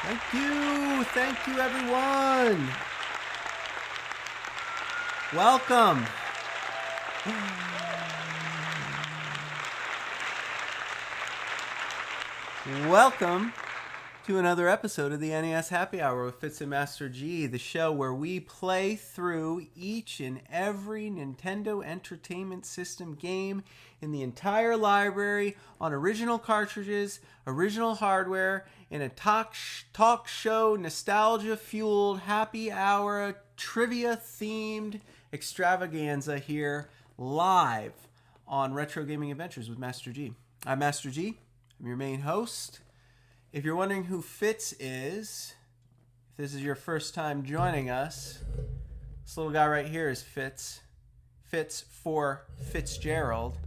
Thank you. Thank you, everyone. Welcome. Welcome to another episode of the NES Happy Hour with Fitz and Master G, the show where we play through each and every Nintendo Entertainment System game in the entire library on original cartridges, original hardware, in a talk show, nostalgia-fueled, happy hour, trivia-themed extravaganza here live on Retro Gaming Adventures with Master G. I'm Master G. I'm your main host. If you're wondering who Fitz is, if this is your first time joining us, this little guy right here is Fitz. Fitz for Fitzgerald.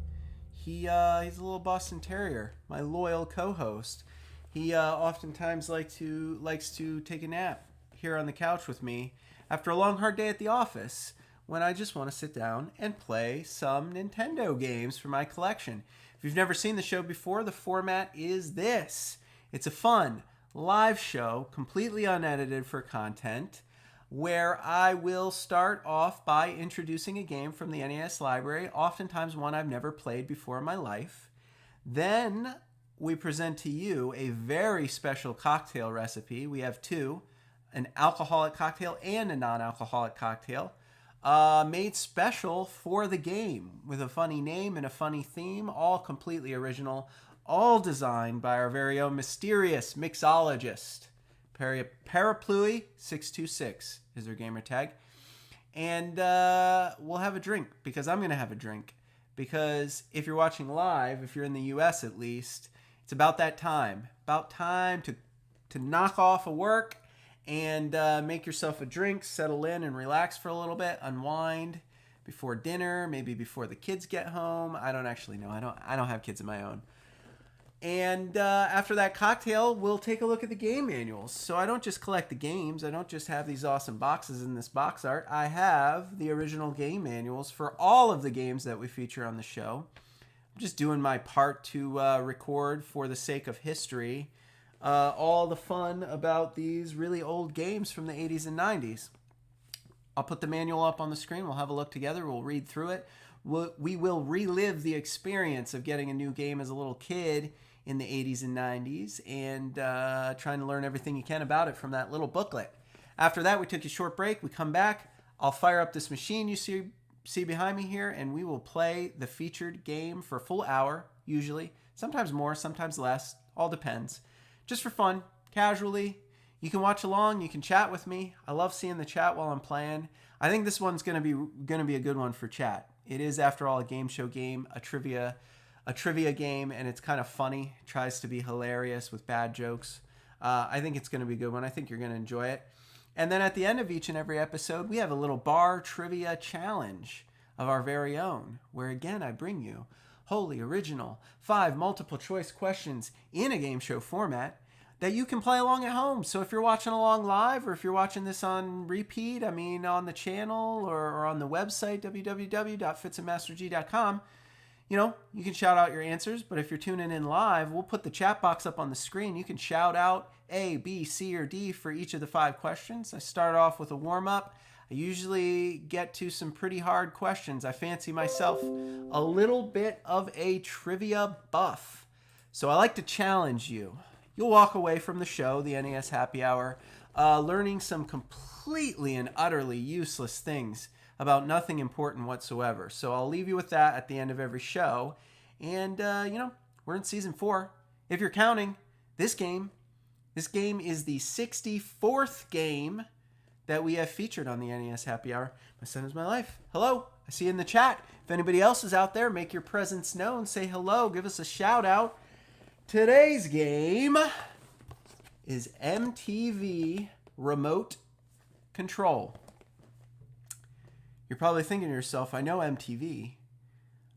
He's a little Boston Terrier, my loyal co-host. He oftentimes likes to take a nap here on the couch with me after a long, hard day at the office when I just want to sit down and play some Nintendo games for my collection. If you've never seen the show before, the format is this. It's a fun, live show, completely unedited for content, where I will start off by introducing a game from the NES library, oftentimes one I've never played before in my life. Then we present to you a very special cocktail recipe. We have two, an alcoholic cocktail and a non-alcoholic cocktail, made special for the game with a funny name and a funny theme, all completely original, all designed by our very own mysterious mixologist. Parapluie626 is their gamer tag. And we'll have a drink, because I'm going to have a drink. Because if you're watching live, if you're in the US at least, it's about that time. About time to knock off of work and make yourself a drink, settle in and relax for a little bit, unwind before dinner, maybe before the kids get home. I don't actually know. I don't have kids of my own. And after that cocktail, we'll take a look at the game manuals. So I don't just collect the games. I don't just have these awesome boxes in this box art. I have the original game manuals for all of the games that we feature on the show. I'm just doing my part to record for the sake of history all the fun about these really old games from the 80s and 90s. I'll put the manual up on the screen. We'll have a look together. We'll read through it. We will relive the experience of getting a new game as a little kid in the 80s and 90s and trying to learn everything you can about it from that little booklet. After that, we took a short break. We come back. I'll fire up this machine you see behind me here, and we will play the featured game for a full hour, usually. Sometimes more, sometimes less. All depends. Just for fun, casually. You can watch along. You can chat with me. I love seeing the chat while I'm playing. I think this one's gonna be a good one for chat. It is, after all, a game show game, a trivia game, and it's kind of funny. It tries to be hilarious with bad jokes. I think it's going to be a good one. I think you're going to enjoy it. And then at the end of each and every episode, we have a little bar trivia challenge of our very own, where again I bring you wholly original 5 multiple choice questions in a game show format that you can play along at home. So if you're watching along live, or if you're watching this on repeat, on the channel or on the website, www.fitzandmasterg.com, you can shout out your answers. But if you're tuning in live, we'll put the chat box up on the screen. You can shout out A, B, C, or D for each of the 5 questions. I start off with a warm-up. I usually get to some pretty hard questions. I fancy myself a little bit of a trivia buff. So I like to challenge you. You'll walk away from the show, the NES Happy Hour, learning some completely and utterly useless things about nothing important whatsoever. So I'll leave you with that at the end of every show. And, we're in Season 4. If you're counting, this game is the 64th game that we have featured on the NES Happy Hour. My son is my life. Hello. I see you in the chat. If anybody else is out there, make your presence known. Say hello. Give us a shout out. Today's game is MTV Remote Control. You're probably thinking to yourself, I know MTV.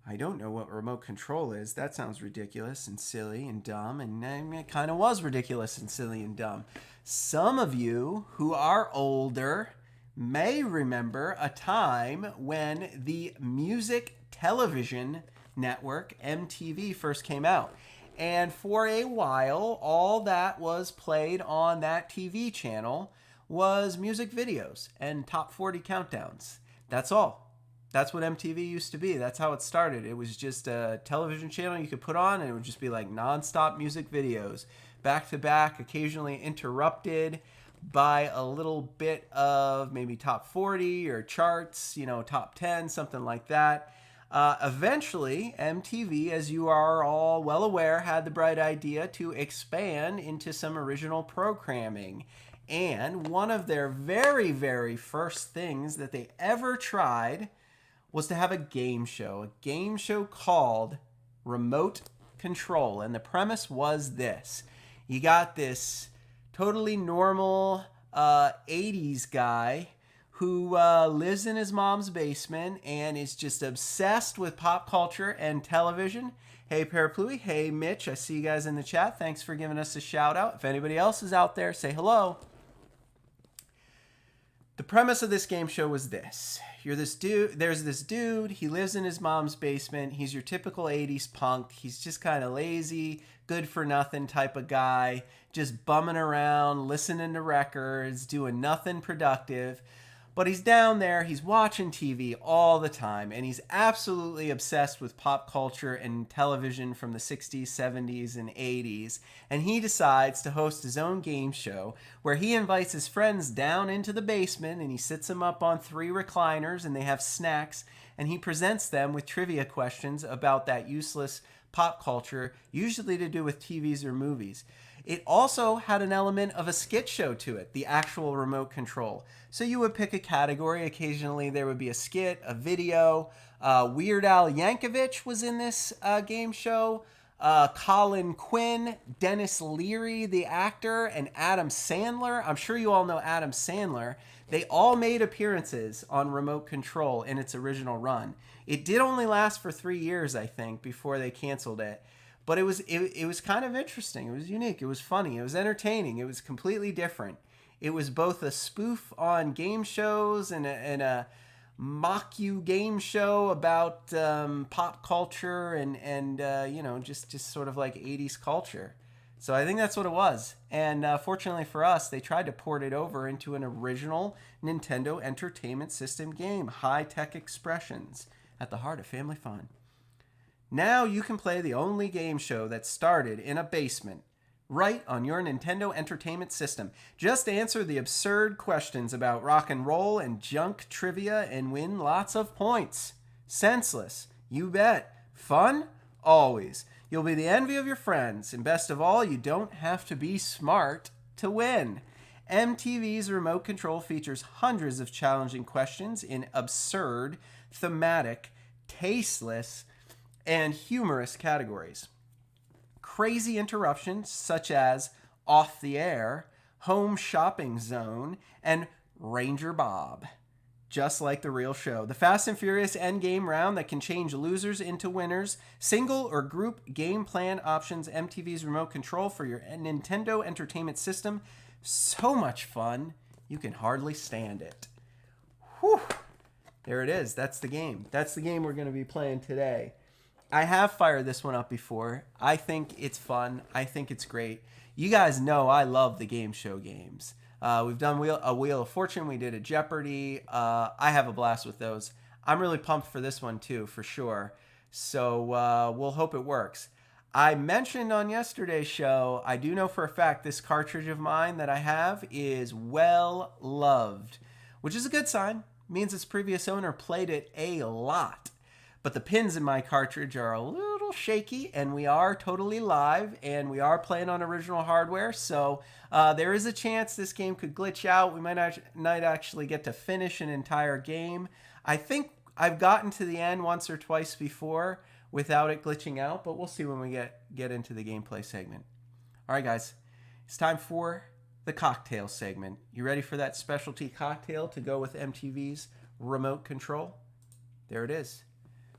I don't know what remote control is. That sounds ridiculous and silly and dumb, and it kind of was ridiculous and silly and dumb. Some of you who are older may remember a time when the music television network, MTV, first came out. And for a while, all that was played on that TV channel was music videos and top 40 countdowns. That's all. That's what MTV used to be. That's how it started. It was just a television channel you could put on, and it would just be like nonstop music videos, back to back, occasionally interrupted by a little bit of maybe top 40 or charts, top 10, something like that. Eventually, MTV, as you are all well aware, had the bright idea to expand into some original programming. And one of their very, very first things that they ever tried was to have a game show called Remote Control. And the premise was this. You got this totally normal 80s guy who lives in his mom's basement and is just obsessed with pop culture and television. Hey, Paraplui. Hey, Mitch. I see you guys in the chat. Thanks for giving us a shout out. If anybody else is out there, say hello. The premise of this game show was this. There's this dude, he lives in his mom's basement. He's your typical 80s punk. He's just kind of lazy, good for nothing type of guy, just bumming around, listening to records, doing nothing productive. But he's down there, he's watching TV all the time, and he's absolutely obsessed with pop culture and television from the 60s, 70s, and 80s. And he decides to host his own game show where he invites his friends down into the basement, and he sits them up on 3 recliners, and they have snacks, and he presents them with trivia questions about that useless pop culture, usually to do with TVs or movies. It also had an element of a skit show to it, the actual remote control. So you would pick a category. Occasionally there would be a skit, a video. Weird Al Yankovic was in this game show. Colin, Quinn, Dennis Leary, the actor, and Adam Sandler. I'm sure you all know Adam Sandler. They all made appearances on Remote Control in its original run. It did only last for 3 years, I think, before they canceled it. But it was kind of interesting. It was unique. It was funny. It was entertaining. It was completely different. It was both a spoof on game shows and a mock you game show about pop culture and just sort of like 80s culture. So I think that's what it was. And fortunately for us, they tried to port it over into an original Nintendo Entertainment System game, High Tech Expressions, at the heart of family fun. Now you can play the only game show that started in a basement, right on your Nintendo Entertainment System. Just answer the absurd questions about rock and roll and junk trivia and win lots of points. Senseless, you bet. Fun? Always. You'll be the envy of your friends, and best of all, you don't have to be smart to win. MTV's Remote Control features hundreds of challenging questions in absurd, thematic, tasteless, and humorous categories. Crazy interruptions such as Off the Air, Home Shopping Zone, and Ranger Bob. Just like the real show. The Fast and Furious endgame round that can change losers into winners. Single or group game plan options. MTV's Remote Control for your Nintendo Entertainment System. So much fun, you can hardly stand it. Whew. There it is. That's the game. That's the game we're going to be playing today. I have fired this one up before. I think it's fun. I think it's great. You guys know I love the game show games. We've done a Wheel of Fortune. We did a Jeopardy. I have a blast with those. I'm really pumped for this one too, for sure. So we'll hope it works. I mentioned on yesterday's show, I do know for a fact this cartridge of mine that I have is well loved, which is a good sign. It means its previous owner played it a lot. But the pins in my cartridge are a little shaky, and we are totally live, and we are playing on original hardware, so there is a chance this game could glitch out. We might actually get to finish an entire game. I think I've gotten to the end once or twice before without it glitching out, but we'll see when we get into the gameplay segment. All right, guys, it's time for the cocktail segment. You ready for that specialty cocktail to go with MTV's Remote Control? There it is.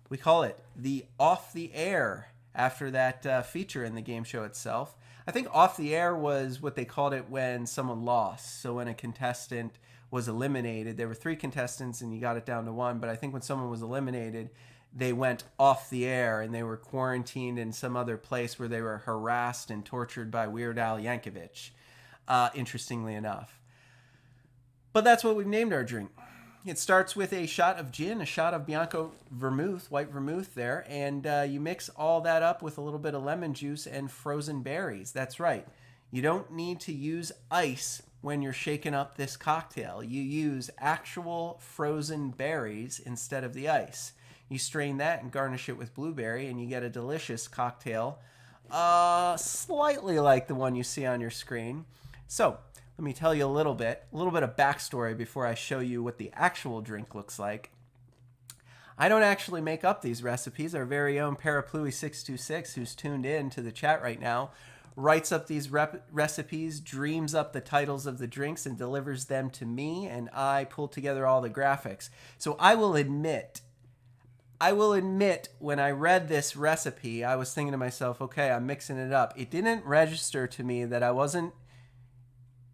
We call it the Off the Air after that feature in the game show itself. I think Off the Air was what they called it when someone lost. So when a contestant was eliminated, there were 3 contestants and you got it down to 1. But I think when someone was eliminated, they went off the air and they were quarantined in some other place where they were harassed and tortured by Weird Al Yankovic, interestingly enough. But that's what we've named our drink. It starts with a shot of gin, a shot of Bianco vermouth, white vermouth there, and you mix all that up with a little bit of lemon juice and frozen berries. That's right. You don't need to use ice when you're shaking up this cocktail. You use actual frozen berries instead of the ice. You strain that and garnish it with blueberry, and you get a delicious cocktail, slightly like the one you see on your screen. So, let me tell you a little bit of backstory before I show you what the actual drink looks like. I don't actually make up these recipes. Our very own Parapluie626, who's tuned in to the chat right now, writes up these recipes, dreams up the titles of the drinks, and delivers them to me, and I pull together all the graphics. So I will admit, when I read this recipe, I was thinking to myself, okay, I'm mixing it up. It didn't register to me that I wasn't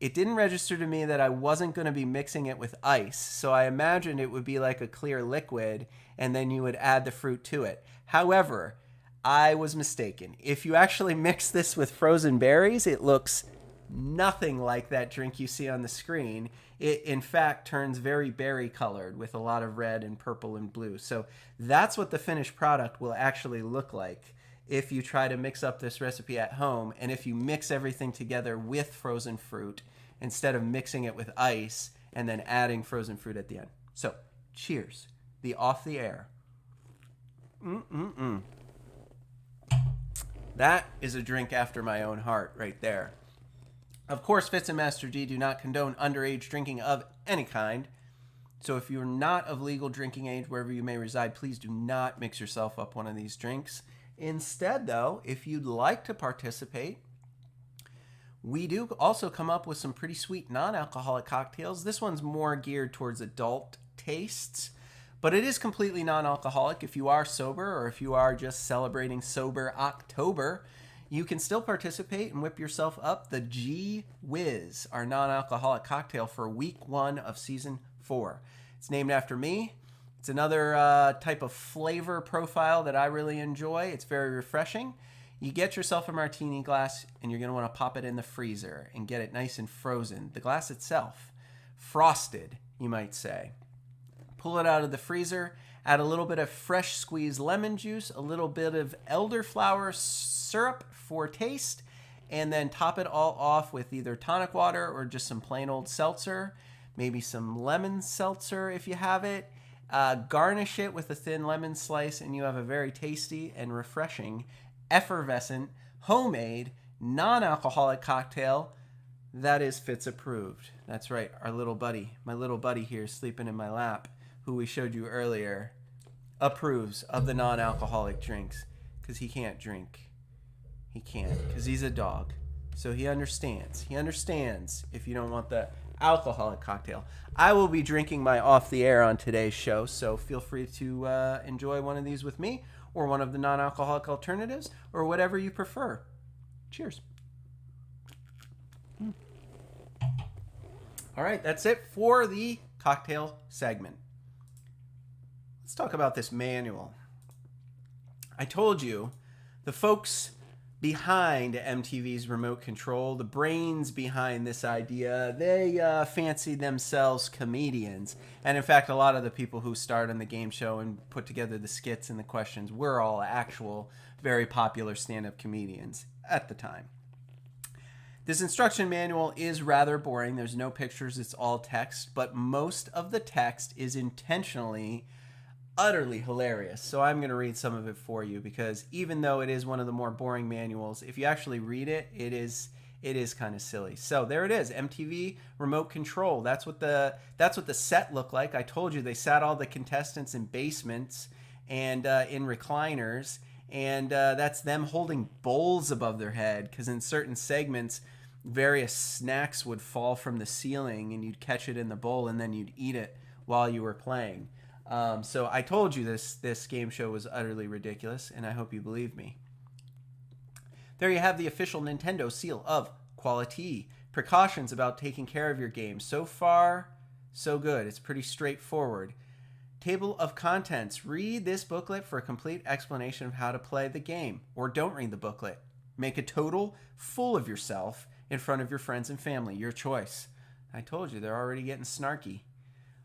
going to be mixing it with ice. So I imagined it would be like a clear liquid, and then you would add the fruit to it. However, I was mistaken. If you actually mix this with frozen berries, it looks nothing like that drink you see on the screen. It, in fact, turns very berry colored with a lot of red and purple and blue. So that's what the finished product will actually look like if you try to mix up this recipe at home, and if you mix everything together with frozen fruit instead of mixing it with ice and then adding frozen fruit at the end. So, cheers. The Off the Air. That is a drink after my own heart right there. Of course, Fitz and Master G do not condone underage drinking of any kind. So if you're not of legal drinking age wherever you may reside, please do not mix yourself up one of these drinks. Instead, though, if you'd like to participate, we do also come up with some pretty sweet non-alcoholic cocktails. This one's more geared towards adult tastes, but it is completely non-alcoholic. If you are sober, or if you are just celebrating Sober October, you can still participate and whip yourself up the G Whiz, our non-alcoholic cocktail for week 1 of season 4. It's named after me. It's another type of flavor profile that I really enjoy. It's very refreshing. You get yourself a martini glass, and you're going to want to pop it in the freezer and get it nice and frozen. The glass itself, frosted, you might say. Pull it out of the freezer, add a little bit of fresh squeezed lemon juice, a little bit of elderflower syrup for taste, and then top it all off with either tonic water or just some plain old seltzer, maybe some lemon seltzer if you have it. Garnish it with a thin lemon slice, and you have a very tasty and refreshing, effervescent, homemade, non-alcoholic cocktail that is Fitz approved. That's right, our little buddy, my little buddy here sleeping in my lap, who we showed you earlier, approves of the non-alcoholic drinks because he can't drink. He can't because he's a dog. So he understands. He understands if you don't want the alcoholic cocktail. I will be drinking my Off the Air on today's show, so feel free to enjoy one of these with me, or one of the non-alcoholic alternatives, or whatever you prefer. Cheers. All right, that's it for the cocktail segment. Let's talk about this manual. I told you, the folks behind MTV's Remote Control, the brains behind this idea, they fancied themselves comedians. And in fact, a lot of the people who starred on the game show and put together the skits and the questions were all actual, very popular stand-up comedians at the time. This instruction manual is rather boring. There's no pictures, it's all text, but most of the text is intentionally utterly hilarious. So I'm going to read some of it for you, because even though it is one of the more boring manuals, if you actually read it, it is kind of silly. So there it is, MTV Remote Control. That's what the set looked like. I told you they sat all the contestants in basements and in recliners, and that's them holding bowls above their head, because in certain segments, various snacks would fall from the ceiling, and you'd catch it in the bowl, and then you'd eat it while you were playing. So I told you this game show was utterly ridiculous, and I hope you believe me. There you have the official Nintendo seal of quality. Precautions about taking care of your game. So far, so good. It's pretty straightforward. Table of contents. Read this booklet for a complete explanation of how to play the game. Or don't read the booklet. Make a total fool of yourself in front of your friends and family. Your choice. I told you, they're already getting snarky.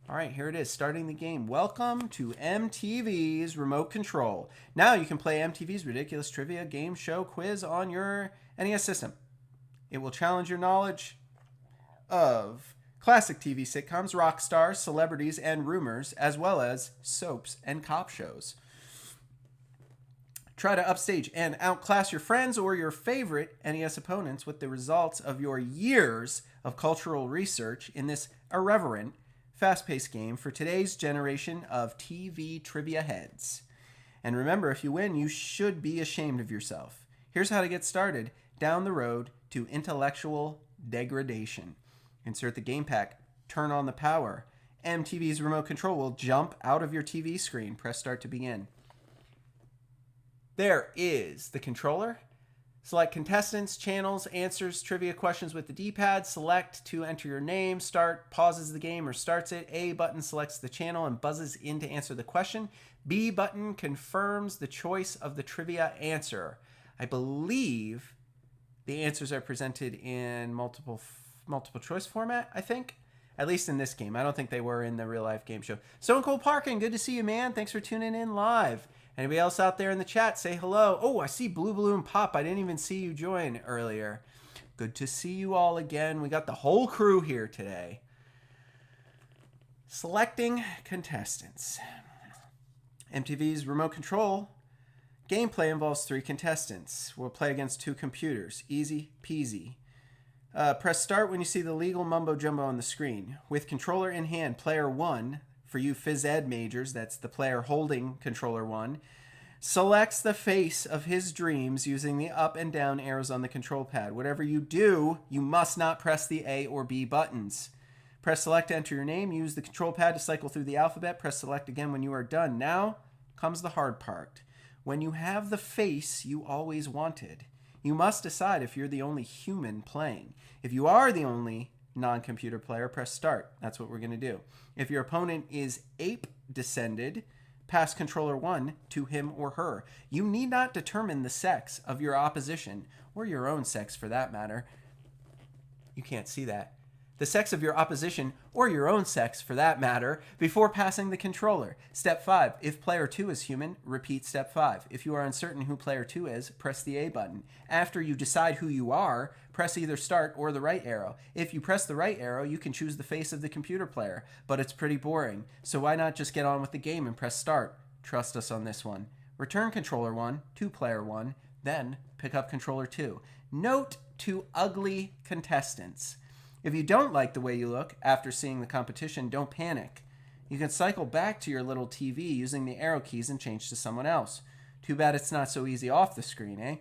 All right, here it is, starting the game. Welcome to MTV's Remote Control. Now you can play MTV's ridiculous trivia game show quiz on your NES system. It will challenge your knowledge of classic TV sitcoms, rock stars, celebrities, and rumors, as well as soaps and cop shows. Try to upstage and outclass your friends or your favorite NES opponents with the results of your years of cultural research in this irreverent, fast-paced game for today's generation of TV trivia heads. And remember, if you win, you should be ashamed of yourself. Here's how to get started down the road to intellectual degradation. Insert the game pack, turn on the power. MTV's Remote Control will jump out of your TV screen. Press start to begin. There is the controller. Select contestants, channels, answers, trivia questions with the D-pad. Select to enter your name. Start pauses the game or starts it. A button selects the channel and buzzes in to answer the question. B button confirms the choice of the trivia answer. I believe the answers are presented in multiple choice format, I think. At least in this game. I don't think they were in the real life game show. Stone Cold Parkin, good to see you, man. Thanks for tuning in live. Anybody else out there in the chat, say hello. Oh, I see Blue Balloon Pop. I didn't even see you join earlier. Good to see you all again. We got the whole crew here today. Selecting contestants. MTV's Remote Control gameplay involves 3 contestants. We'll play against 2 computers. Easy peasy. Press start when you see the legal mumbo jumbo on the screen. With controller in hand, player 1... For you phys ed majors, that's the player holding controller 1, selects the face of his dreams using the up and down arrows on the control pad. Whatever you do, you must not press the A or B buttons. Press select to enter your name. Use the control pad to cycle through the alphabet. Press select again when you are done. Now comes the hard part. When you have the face you always wanted, you must decide if you're the only human playing. If you are the only non-computer player, press start. That's what we're going to do. If your opponent is ape descended, pass controller 1 to him or her. You need not determine the sex of your opposition, or your own sex for that matter. You can't see that. The sex of your opposition, or your own sex for that matter, before passing the controller. Step 5. If player 2 is human, repeat step 5. If you are uncertain who player 2 is, press the A button. After you decide who you are, press either start or the right arrow. If you press the right arrow, you can choose the face of the computer player, but it's pretty boring. So why not just get on with the game and press start? Trust us on this one. Return controller 1 to player 1, then pick up controller 2. Note to ugly contestants. If you don't like the way you look after seeing the competition, don't panic. You can cycle back to your little TV using the arrow keys and change to someone else. Too bad it's not so easy off the screen, eh?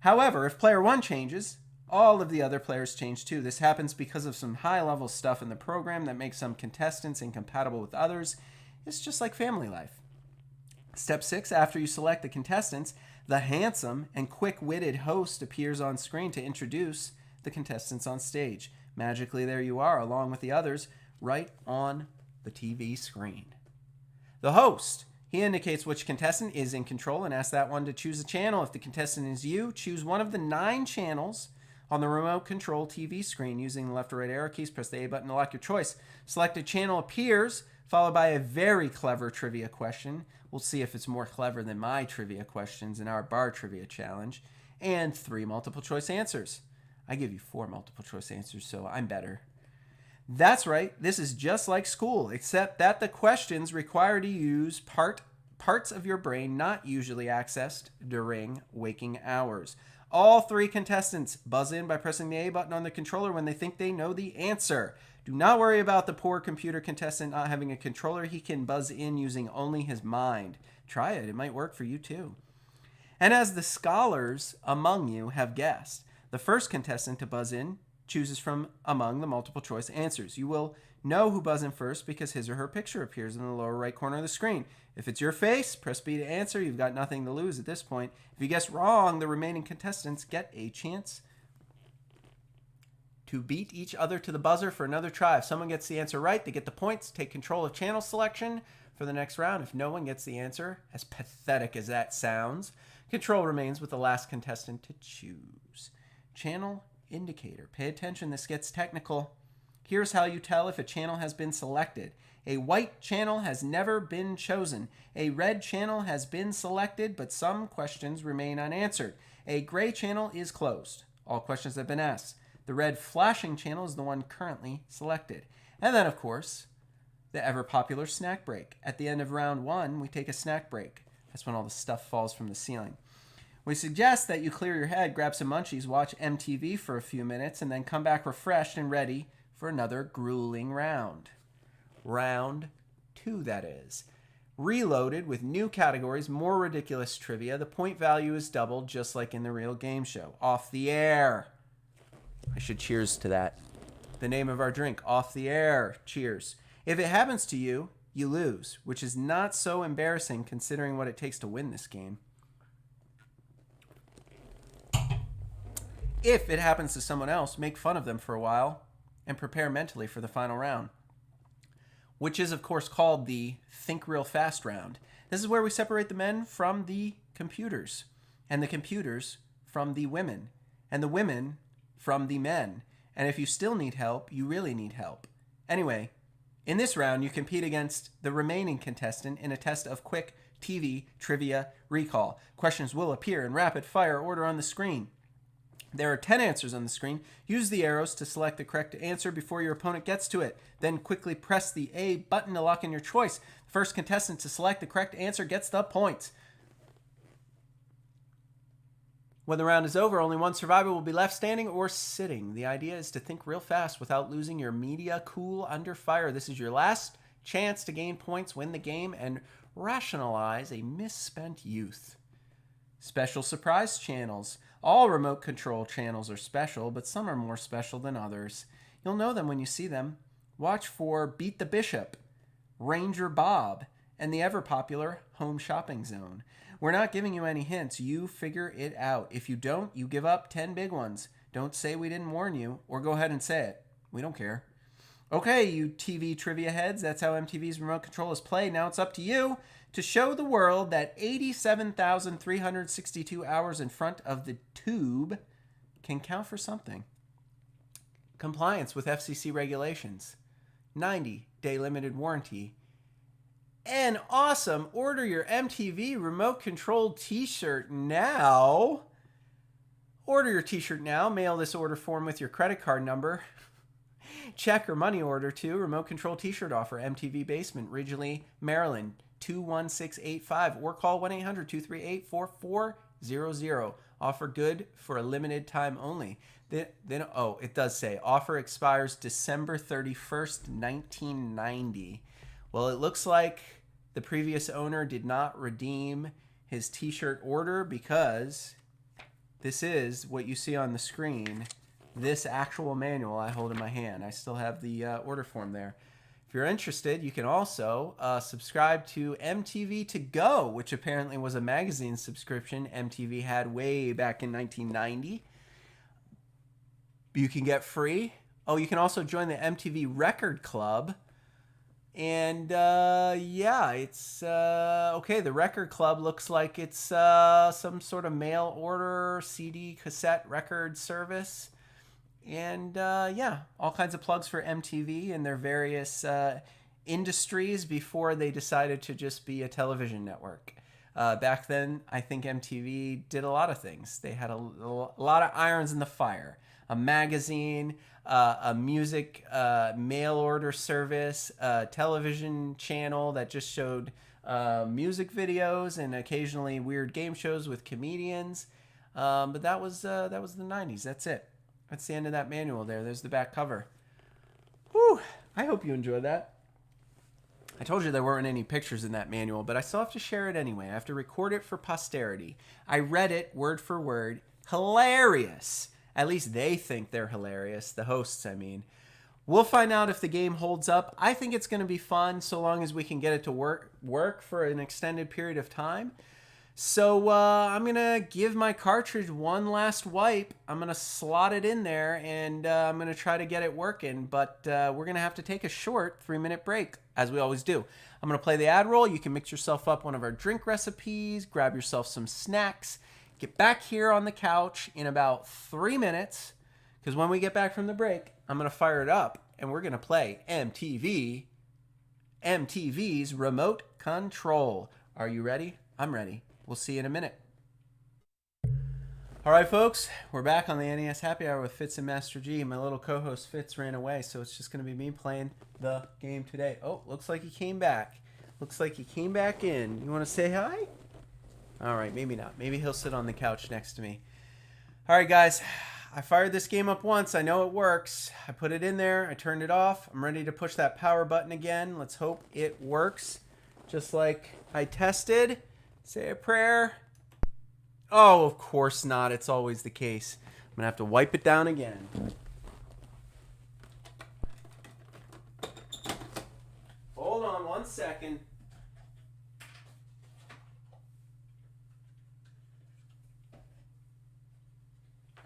However, if player 1 changes, all of the other players change too. This happens because of some high-level stuff in the program that makes some contestants incompatible with others. It's just like family life. Step 6, after you select the contestants, the handsome and quick-witted host appears on screen to introduce the contestants on stage. Magically, there you are, along with the others, right on the TV screen. The host, he indicates which contestant is in control and asks that one to choose a channel. If the contestant is you, choose one of the 9 channels on the remote control TV screen. Using the left or right arrow keys, press the A button to lock your choice. Selected channel appears, followed by a very clever trivia question. We'll see if it's more clever than my trivia questions in our bar trivia challenge. And 3 multiple choice answers. I give you 4 multiple choice answers, so I'm better. That's right, this is just like school, except that the questions require to use parts of your brain not usually accessed during waking hours. All 3 contestants buzz in by pressing the A button on the controller when they think they know the answer. Do not worry about the poor computer contestant not having a controller. He can buzz in using only his mind. Try it, it might work for you too. And as the scholars among you have guessed, the first contestant to buzz in chooses from among the multiple choice answers. You will know who buzzed in first because his or her picture appears in the lower right corner of the screen. If it's your face, press B to answer. You've got nothing to lose at this point. If you guess wrong, the remaining contestants get a chance to beat each other to the buzzer for another try. If someone gets the answer right, they get the points, take control of channel selection for the next round. If no one gets the answer, as pathetic as that sounds, control remains with the last contestant to choose. Channel indicator. Pay attention, this gets technical. Here's how you tell if a channel has been selected. A white channel has never been chosen. A red channel has been selected, but some questions remain unanswered. A gray channel is closed. All questions have been asked. The red flashing channel is the one currently selected. And then, of course, the ever-popular snack break. At the end of round 1, we take a snack break. That's when all the stuff falls from the ceiling. We suggest that you clear your head, grab some munchies, watch MTV for a few minutes, and then come back refreshed and ready for another grueling round. Round 2, that is. Reloaded with new categories, more ridiculous trivia. The point value is doubled, just like in the real game show. Off the air. I should cheers to that. The name of our drink, Off the Air. Cheers. If it happens to you, you lose, which is not so embarrassing considering what it takes to win this game. If it happens to someone else, make fun of them for a while and prepare mentally for the final round, which is, of course, called the Think Real Fast round. This is where we separate the men from the computers, and the computers from the women, and the women from the men. And if you still need help, you really need help. Anyway, in this round, you compete against the remaining contestant in a test of quick TV trivia recall. Questions will appear in rapid-fire order on the screen. There are 10 answers on the screen. Use the arrows to select the correct answer before your opponent gets to it. Then quickly press the A button to lock in your choice. The first contestant to select the correct answer gets the points. When the round is over, only one survivor will be left standing or sitting. The idea is to think real fast without losing your media cool under fire. This is your last chance to gain points, win the game, and rationalize a misspent youth. Special surprise channels. All remote control channels are special, but some are more special than others. You'll know them when you see them. Watch for Beat the Bishop, Ranger Bob, and the ever-popular Home Shopping Zone. We're not giving you any hints. You figure it out. If you don't, you give up 10 big ones. Don't say we didn't warn you, or go ahead and say it. We don't care. Okay, you TV trivia heads, that's how MTV's Remote Control is played. Now it's up to you to show the world that 87,362 hours in front of the tube can count for something. Compliance with FCC regulations, 90-day limited warranty, and awesome, order your MTV Remote Control t-shirt now. Order your t-shirt now, mail this order form with your credit card number. Check or money order to Remote Control t-shirt offer, MTV Basement, Ridgely, Maryland, 21685, or call 1-800-238-4400. Offer good for a limited time only. Then it does say offer expires December 31st, 1990. Well, it looks like the previous owner did not redeem his t-shirt order because this is what you see on the screen. This actual manual I hold in my hand. I still have the order form there. If you're interested, you can also subscribe to MTV To Go, which apparently was a magazine subscription MTV had way back in 1990. You can get free. Oh, you can also join the MTV Record Club. And it's okay. The Record Club looks like it's some sort of mail order CD cassette record service. And all kinds of plugs for MTV and their various industries before they decided to just be a television network. Back then, I think MTV did a lot of things. They had a lot of irons in the fire. A magazine, a music mail order service, a television channel that just showed music videos and occasionally weird game shows with comedians. But that was the 90s. That's it. That's the end of that manual there. There's the back cover. Whew. I hope you enjoyed that. I told you there weren't any pictures in that manual, but I still have to share it anyway. I have to record it for posterity. I read it word for word. Hilarious. At least they think they're hilarious. The hosts, I mean. We'll find out if the game holds up. I think it's going to be fun so long as we can get it to work for an extended period of time. So I'm going to give my cartridge one last wipe. I'm going to slot it in there, and I'm going to try to get it working. But we're going to have to take a short 3-minute break, as we always do. I'm going to play the ad roll. You can mix yourself up one of our drink recipes, grab yourself some snacks, get back here on the couch in about 3 minutes, because when we get back from the break, I'm going to fire it up, and we're going to play MTV's Remote Control. Are you ready? I'm ready. We'll see you in a minute. All right, folks, we're back on the NES Happy Hour with Fitz and Master G. My little co-host Fitz ran away, so it's just going to be me playing the game today. Oh, looks like he came back. Looks like he came back in. You want to say hi? All right, maybe not. Maybe he'll sit on the couch next to me. All right, guys, I fired this game up once. I know it works. I put it in there. I turned it off. I'm ready to push that power button again. Let's hope it works, just like I tested. Say a prayer. Oh, of course not. It's always the case. I'm going to have to wipe it down again. Hold on 1 second.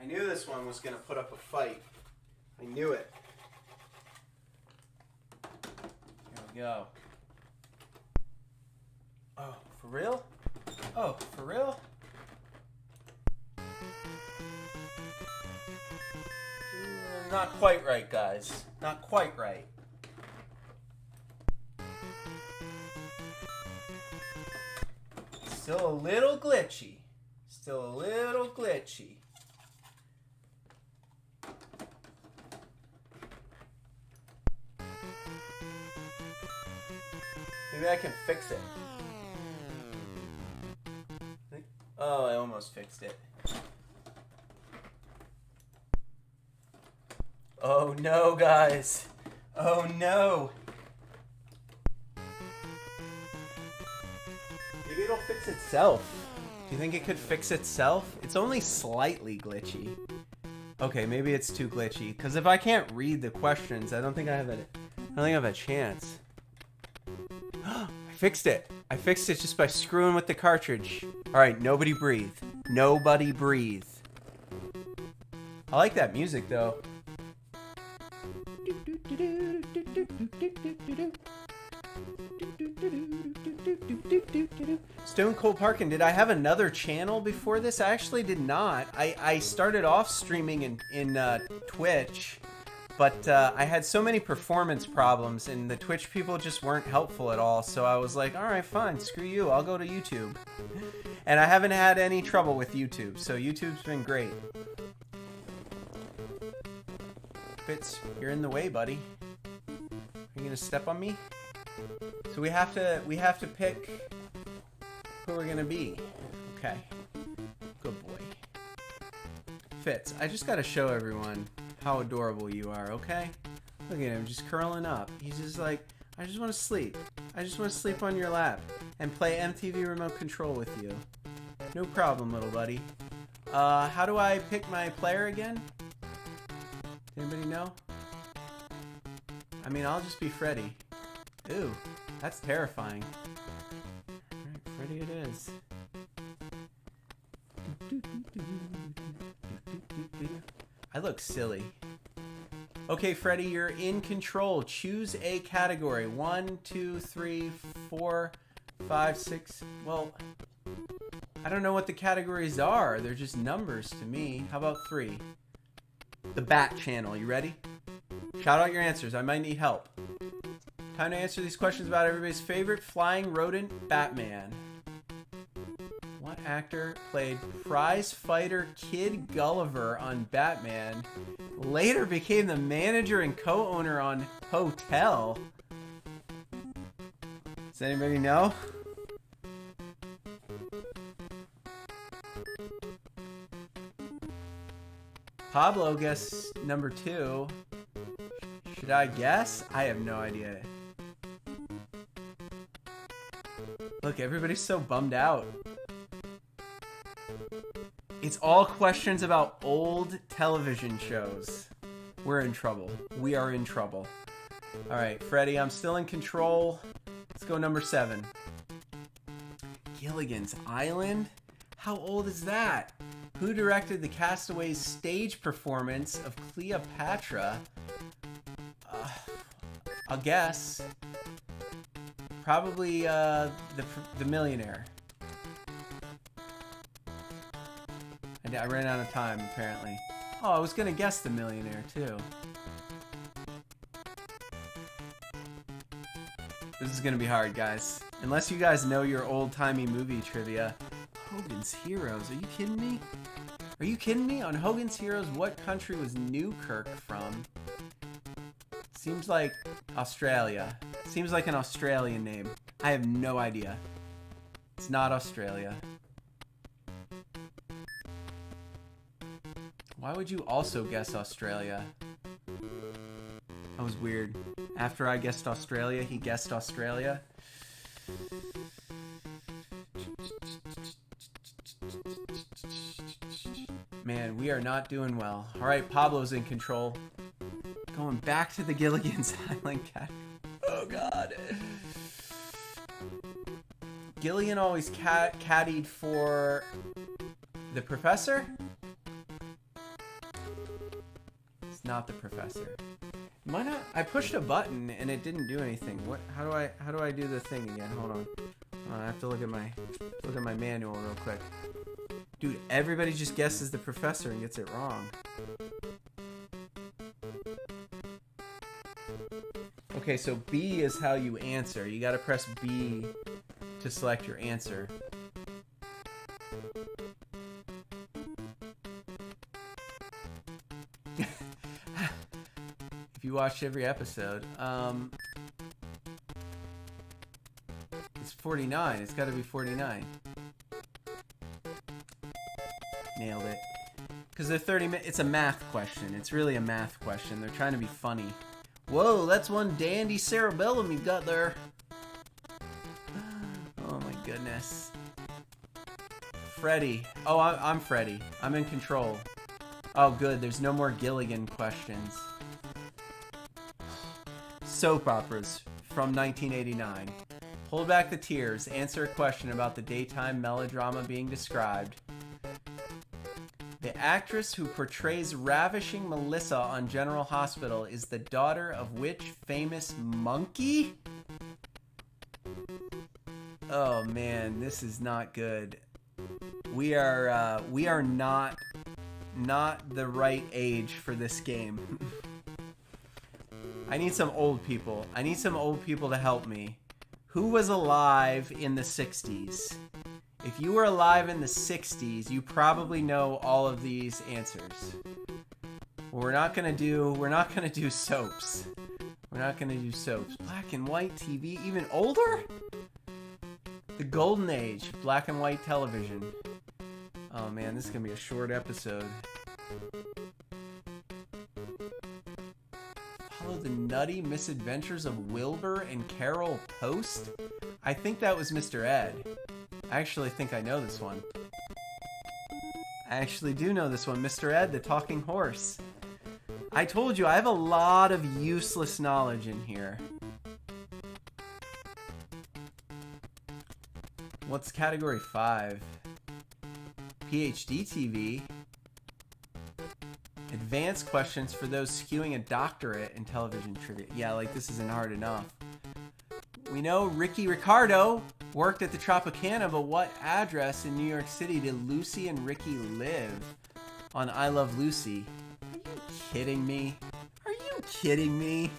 I knew this one was going to put up a fight. I knew it. Here we go. Oh, for real? Oh, for real? Not quite right, guys. Not quite right. Still a little glitchy. Still a little glitchy. Maybe I can fix it. Oh, I almost fixed it. Oh no, guys. Oh no. Maybe it'll fix itself. Do you think it could fix itself? It's only slightly glitchy. Okay, maybe it's too glitchy. Because if I can't read the questions, I don't think I have a chance. I fixed it. I fixed it just by screwing with the cartridge. Alright, nobody breathe. Nobody breathe. I like that music, though. Stone Cold Parkin', did I have another channel before this? I actually did not. I started off streaming in Twitch, but I had so many performance problems, and the Twitch people just weren't helpful at all, so I was like, alright, fine, screw you, I'll go to YouTube. And I haven't had any trouble with YouTube, so YouTube's been great. Fitz, you're in the way, buddy. Are you gonna step on me? So we have to pick who we're gonna be. Okay. Good boy. Fitz, I just gotta show everyone how adorable you are, okay? Look at him just curling up. He's just like, I just want to sleep. I just want to sleep on your lap and play MTV Remote Control with you. No problem, little buddy. How do I pick my player again? Anybody know? I mean, I'll just be Freddy. Ooh, that's terrifying. Alright, Freddy it is. I look silly. Okay, Freddy, you're in control. Choose a category. 1, 2, 3, 4, 5, 6. Well, I don't know what the categories are. They're just numbers to me. How about 3? The Bat Channel. You ready? Shout out your answers. I might need help. Time to answer these questions about everybody's favorite flying rodent, Batman. What actor played prize fighter Kid Gulliver on Batman, later became the manager and co-owner on Hotel? Does anybody know? Pablo guessed number 2. Should I guess? I have no idea. Look, everybody's so bummed out. It's all questions about old television shows. We're in trouble. We are in trouble. Alright, Freddy, I'm still in control. Let's go number 7. Gilligan's Island? How old is that? Who directed the Castaways stage performance of Cleopatra? I'll guess. Probably the Millionaire. I ran out of time, apparently. Oh, I was going to guess The Millionaire, too. This is going to be hard, guys. Unless you guys know your old-timey movie trivia. Hogan's Heroes. Are you kidding me? Are you kidding me? On Hogan's Heroes, what country was Newkirk from? Seems like Australia. Seems like an Australian name. I have no idea. It's not Australia. Why would you also guess Australia? That was weird. After I guessed Australia, he guessed Australia. Man, we are not doing well. All right, Pablo's in control. Going back to the Gilligan's Island cat. Oh, God. Gilligan always caddied for the professor? It's not the professor. Why not? I pushed a button and it didn't do anything. What? How do I do the thing again? Hold on. I have to look at my manual real quick. Dude, everybody just guesses the professor and gets it wrong. Okay, so B is how you answer. You gotta press B to select your answer. If you watched every episode, it's 49. It's gotta be 49. Nailed it. Because they're 30 minutes. It's a math question. It's really a math question. They're trying to be funny. Whoa, that's one dandy cerebellum you've got there. Oh my goodness. Freddy. Oh, I'm Freddy. I'm in control. Oh, good. There's no more Gilligan questions. Soap operas from 1989. Hold back the tears. Answer a question about the daytime melodrama being described. The actress who portrays ravishing Melissa on General Hospital is the daughter of which famous monkey? Oh man, this is not good. We are not the right age for this game. I need some old people. I need some old people to help me. Who was alive in the 60s? If you were alive in the 60s, you probably know all of these answers. Well, we're not gonna do soaps. We're not gonna do soaps. Black and white TV, even older? The golden age, black and white television. Oh man, this is gonna be a short episode. Follow the nutty misadventures of Wilbur and Carol Post? I think that was Mr. Ed. I actually think I know this one. I actually do know this one. Mr. Ed, the talking horse. I told you, I have a lot of useless knowledge in here. What's category 5? PhD TV. Advanced questions for those skewing a doctorate in television trivia. Yeah, like this isn't hard enough. We know Ricky Ricardo worked at the Tropicana, but what address in New York City did Lucy and Ricky live on I Love Lucy? Are you kidding me? Are you kidding me?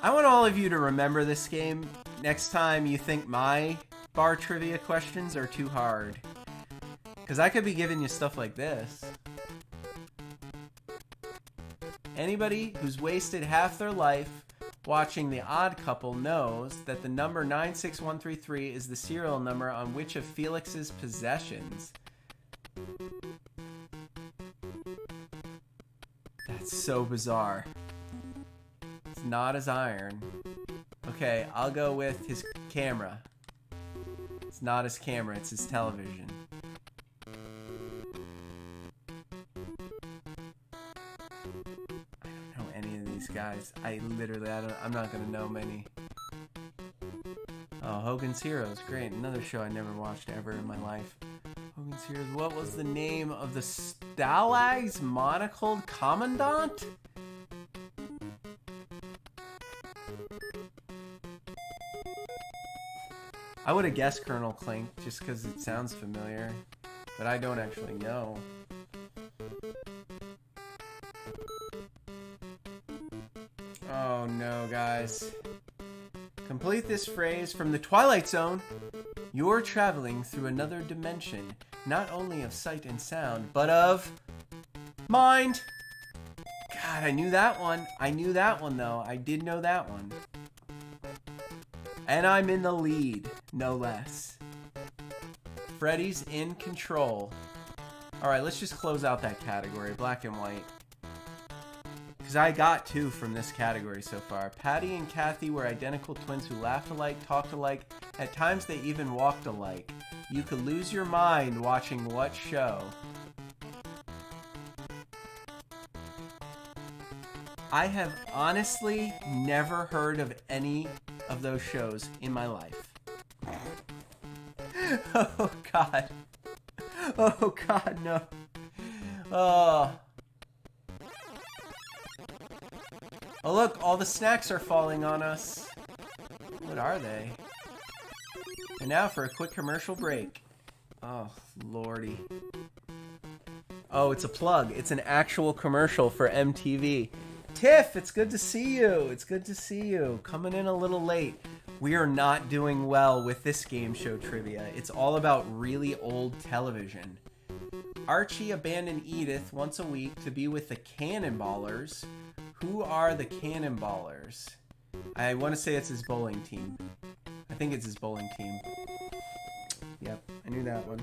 I want all of you to remember this game next time you think my bar trivia questions are too hard. Because I could be giving you stuff like this. Anybody who's wasted half their life watching The Odd Couple knows that the number 96133 is the serial number on which of Felix's possessions. That's so bizarre. It's not his iron. Okay, I'll go with his camera. It's not his camera, it's his television. Guys, I'm not gonna know many. Oh, Hogan's Heroes. Great. Another show I never watched ever in my life. Hogan's Heroes. What was the name of the Stalags monocled commandant? I would have guessed Colonel Clink just because it sounds familiar, but I don't actually know. Oh no, guys. Complete this phrase from the Twilight Zone. You're traveling through another dimension, not only of sight and sound, but of mind. God, I knew that one. I knew that one, though. I did know that one. And I'm in the lead, no less. Freddy's in control. All right, let's just close out that category, black and white. Because I got 2 from this category so far. Patty and Kathy were identical twins who laughed alike, talked alike. At times they even walked alike. You could lose your mind watching what show? I have honestly never heard of any of those shows in my life. Oh God. Oh God, no. Oh. Oh look, all the snacks are falling on us. What are they? And now for a quick commercial break. Oh, lordy. Oh, it's a plug. It's an actual commercial for MTV. Tiff, it's good to see you. It's good to see you. Coming in a little late. We are not doing well with this game show trivia. It's all about really old television. Archie abandoned Edith once a week to be with the Cannonballers. Who are the Cannonballers? I want to say it's his bowling team. I think it's his bowling team. Yep, I knew that one.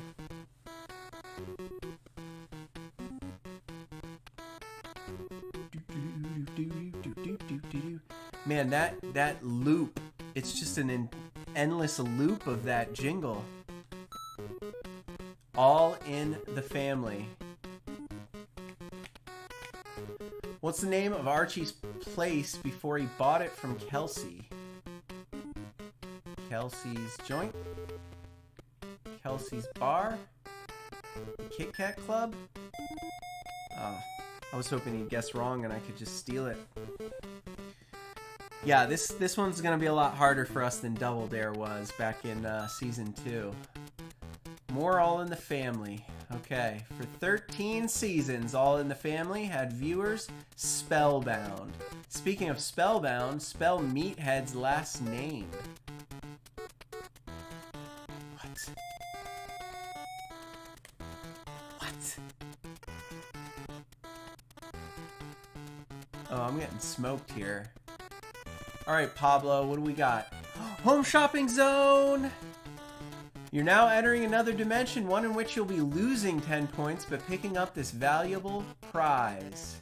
Man, that loop, it's just an endless loop of that jingle. All in the Family. What's the name of Archie's place before he bought it from Kelsey? Kelsey's Joint? Kelsey's Bar? The Kit Kat Club? Oh, I was hoping he'd guess wrong and I could just steal it. Yeah, this one's gonna be a lot harder for us than Double Dare was back in season 2. More All in the Family. Okay, for 13 seasons, All in the Family had viewers spellbound. Speaking of spellbound, spell Meathead's last name. What? What? Oh, I'm getting smoked here. Alright, Pablo, what do we got? Home Shopping Zone! You're now entering another dimension, one in which you'll be losing 10 points, but picking up this valuable prize.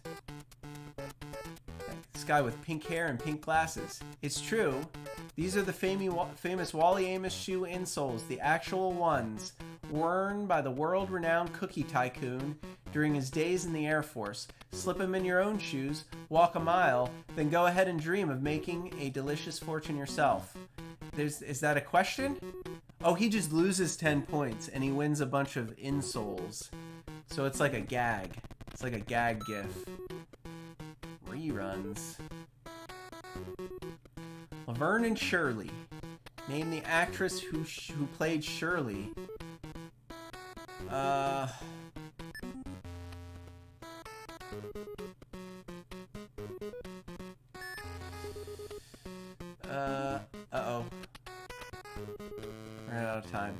This guy with pink hair and pink glasses. It's true. These are the famous Wally Amos shoe insoles, the actual ones, worn by the world-renowned cookie tycoon during his days in the Air Force. Slip them in your own shoes, walk a mile, then go ahead and dream of making a delicious fortune yourself. Is that a question? Oh, he just loses 10 points and he wins a bunch of insoles. So it's like a gag. It's like a gag gif. Reruns. Laverne and Shirley. Name the actress who played Shirley. Uh-oh. Ran out of time.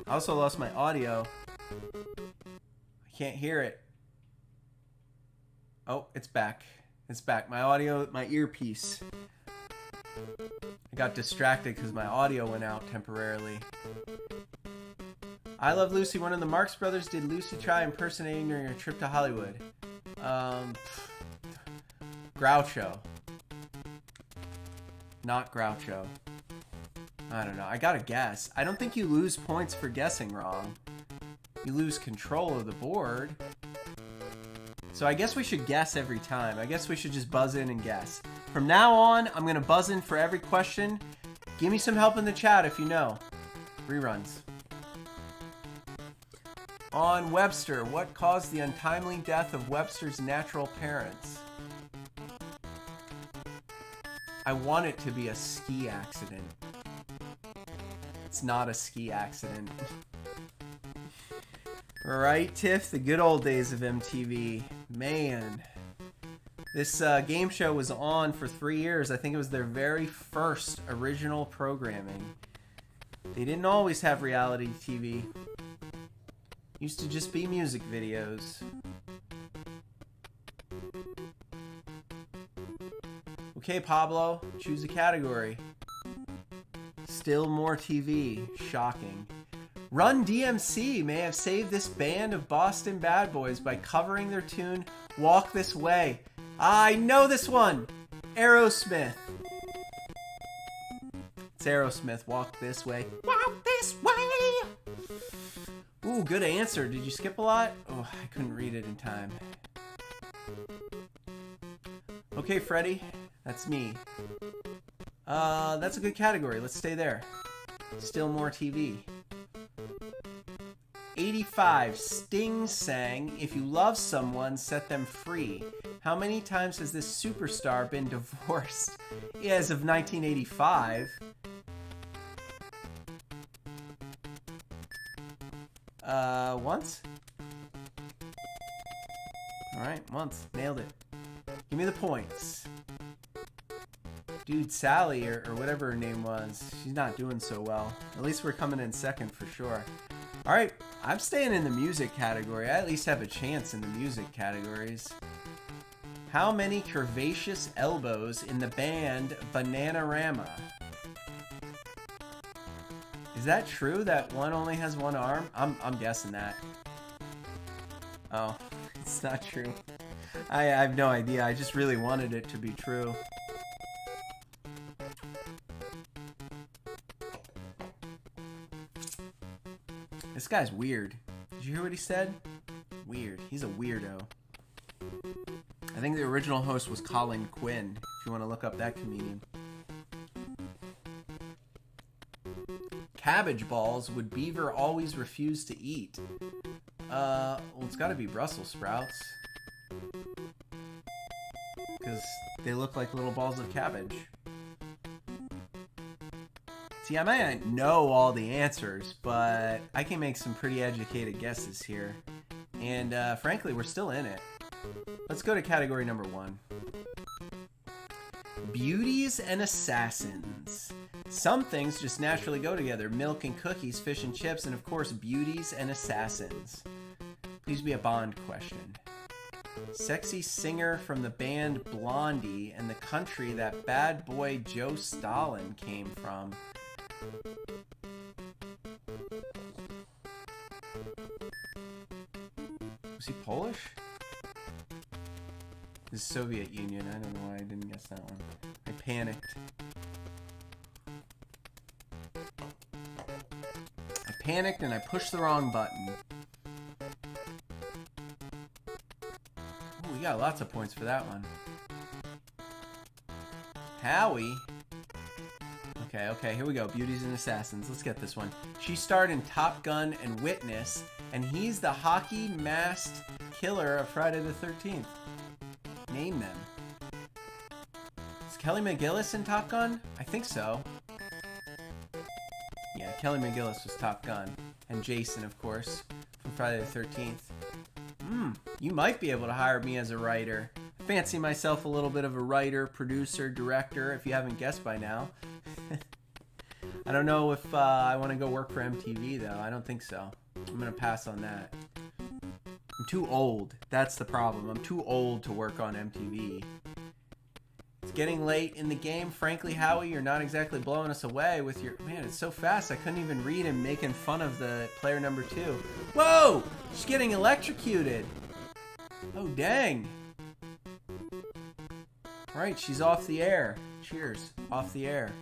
I also lost my audio. I can't hear it. Oh, it's back. It's back. My audio, my earpiece. I got distracted because my audio went out temporarily. I Love Lucy. One of the Marx Brothers did Lucy try impersonating during her trip to Hollywood. Groucho. Not Groucho. I don't know. I gotta guess. I don't think you lose points for guessing wrong. You lose control of the board. So I guess we should guess every time. I guess we should just buzz in and guess. From now on, I'm gonna buzz in for every question, Give me some help in the chat if you know. Reruns. On Webster, what caused the untimely death of Webster's natural parents? I want it to be a ski accident. It's not a ski accident. Right, Tiff? The good old days of MTV. Man. This game show was on for 3 years. I think it was their very first original programming. They didn't always have reality TV. Used to just be music videos. Okay, Pablo, choose a category. Still more TV. Shocking. Run DMC may have saved this band of Boston bad boys by covering their tune Walk This Way. I know this one! Aerosmith. It's Aerosmith. Walk This Way. Walk This Way! Ooh, good answer. Did you skip a lot? Oh, I couldn't read it in time. Okay, Freddy. That's me. That's a good category. Let's stay there. Still more TV. 85. Sting sang, "If you love someone, set them free." How many times has this superstar been divorced? As of 1985. Once? Alright, once. Nailed it. Give me the points. Dude, Sally, or whatever her name was, she's not doing so well. At least we're coming in second for sure. Alright, I'm staying in the music category. I at least have a chance in the music categories. How many curvaceous elbows in the band Bananarama? Is that true that one only has one arm? I'm guessing that. Oh, it's not true. I have no idea. I just really wanted it to be true. This guy's weird. Did you hear what he said? Weird. He's a weirdo. I think the original host was Colin Quinn, if you want to look up that comedian. Cabbage balls would Beaver always refuse to eat? Well, it's got to be Brussels sprouts. Because they look like little balls of cabbage. See, I might not know all the answers, but I can make some pretty educated guesses here. And frankly, we're still in it. Let's go to category number 1. Beauties and assassins. Some things just naturally go together. Milk and cookies, fish and chips, and of course, beauties and assassins. Please be a Bond question. Sexy singer from the band Blondie and the country that bad boy Joe Stalin came from. Was he Polish? The Soviet Union. I don't know why I didn't guess that one. I panicked. And I pushed the wrong button. Ooh, we got lots of points for that one. Howie. Okay, here we go. Beauties and Assassins. Let's get this one. She starred in Top Gun and Witness, and he's the hockey masked killer of Friday the 13th. Name them. Is Kelly McGillis in Top Gun? I think so. Yeah, Kelly McGillis was Top Gun. And Jason, of course, from Friday the 13th. You might be able to hire me as a writer. I fancy myself a little bit of a writer, producer, director, if you haven't guessed by now. I don't know if I want to go work for MTV, though. I don't think so. I'm going to pass on that. I'm too old. That's the problem. I'm too old to work on MTV. It's getting late in the game. Frankly, Howie, you're not exactly blowing us away with your... Man, it's so fast. I couldn't even read him making fun of the player number 2. Whoa! She's getting electrocuted. Oh, dang. All right, she's off the air. Cheers. Off the air.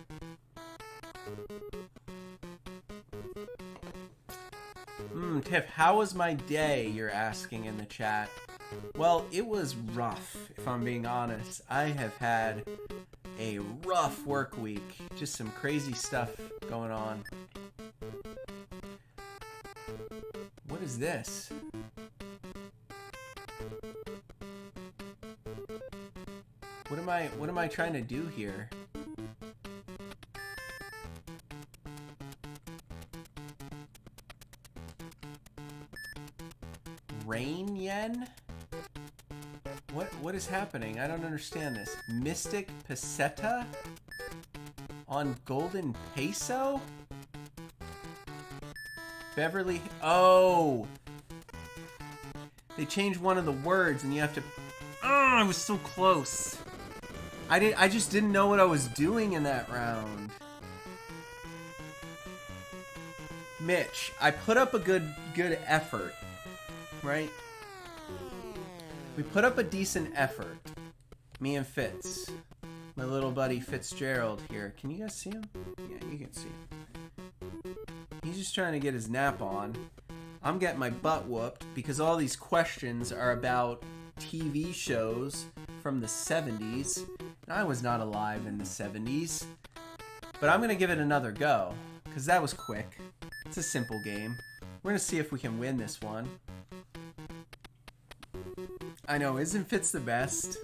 Tiff, how was my day, you're asking in the chat? Well, it was rough, if I'm being honest. I have had a rough work week. Just some crazy stuff going on. What is this? What am I trying to do here? Rain yen? What is happening? I don't understand this. Mystic peseta on golden peso? Beverly. Oh, they changed one of the words, and you have to. Oh, I was so close. I just didn't know what I was doing in that round. Mitch, I put up a good effort, right? We put up a decent effort. Me and Fitz. My little buddy Fitzgerald here. Can you guys see him? Yeah, you can see him. He's just trying to get his nap on. I'm getting my butt whooped because all these questions are about TV shows from the 70s. And I was not alive in the 70s. But I'm going to give it another go because that was quick. It's a simple game. We're going to see if we can win this one. I know, isn't Fitz the best?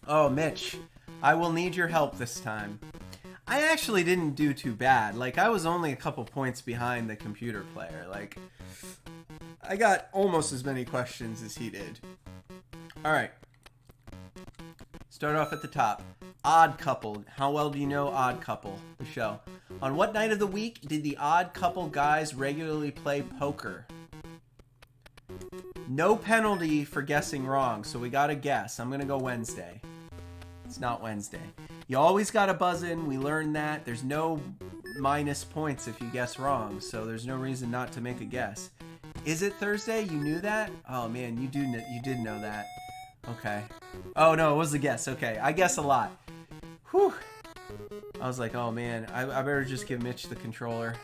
Oh, Mitch, I will need your help this time. I actually didn't do too bad. Like, I was only a couple points behind the computer player. Like, I got almost as many questions as he did. Alright. Start off at the top. Odd Couple. How well do you know Odd Couple, the show? On what night of the week did the Odd Couple guys regularly play poker? No penalty for guessing wrong, so we gotta guess. I'm gonna go Wednesday. It's not Wednesday. You always gotta buzz in. We learned that. There's no minus points if you guess wrong, so there's no reason not to make a guess. Is it Thursday? You knew that? Oh man, you did know that. Okay. Oh no, it was a guess. Okay, I guess a lot. Whew. I was like, oh man, I better just give Mitch the controller.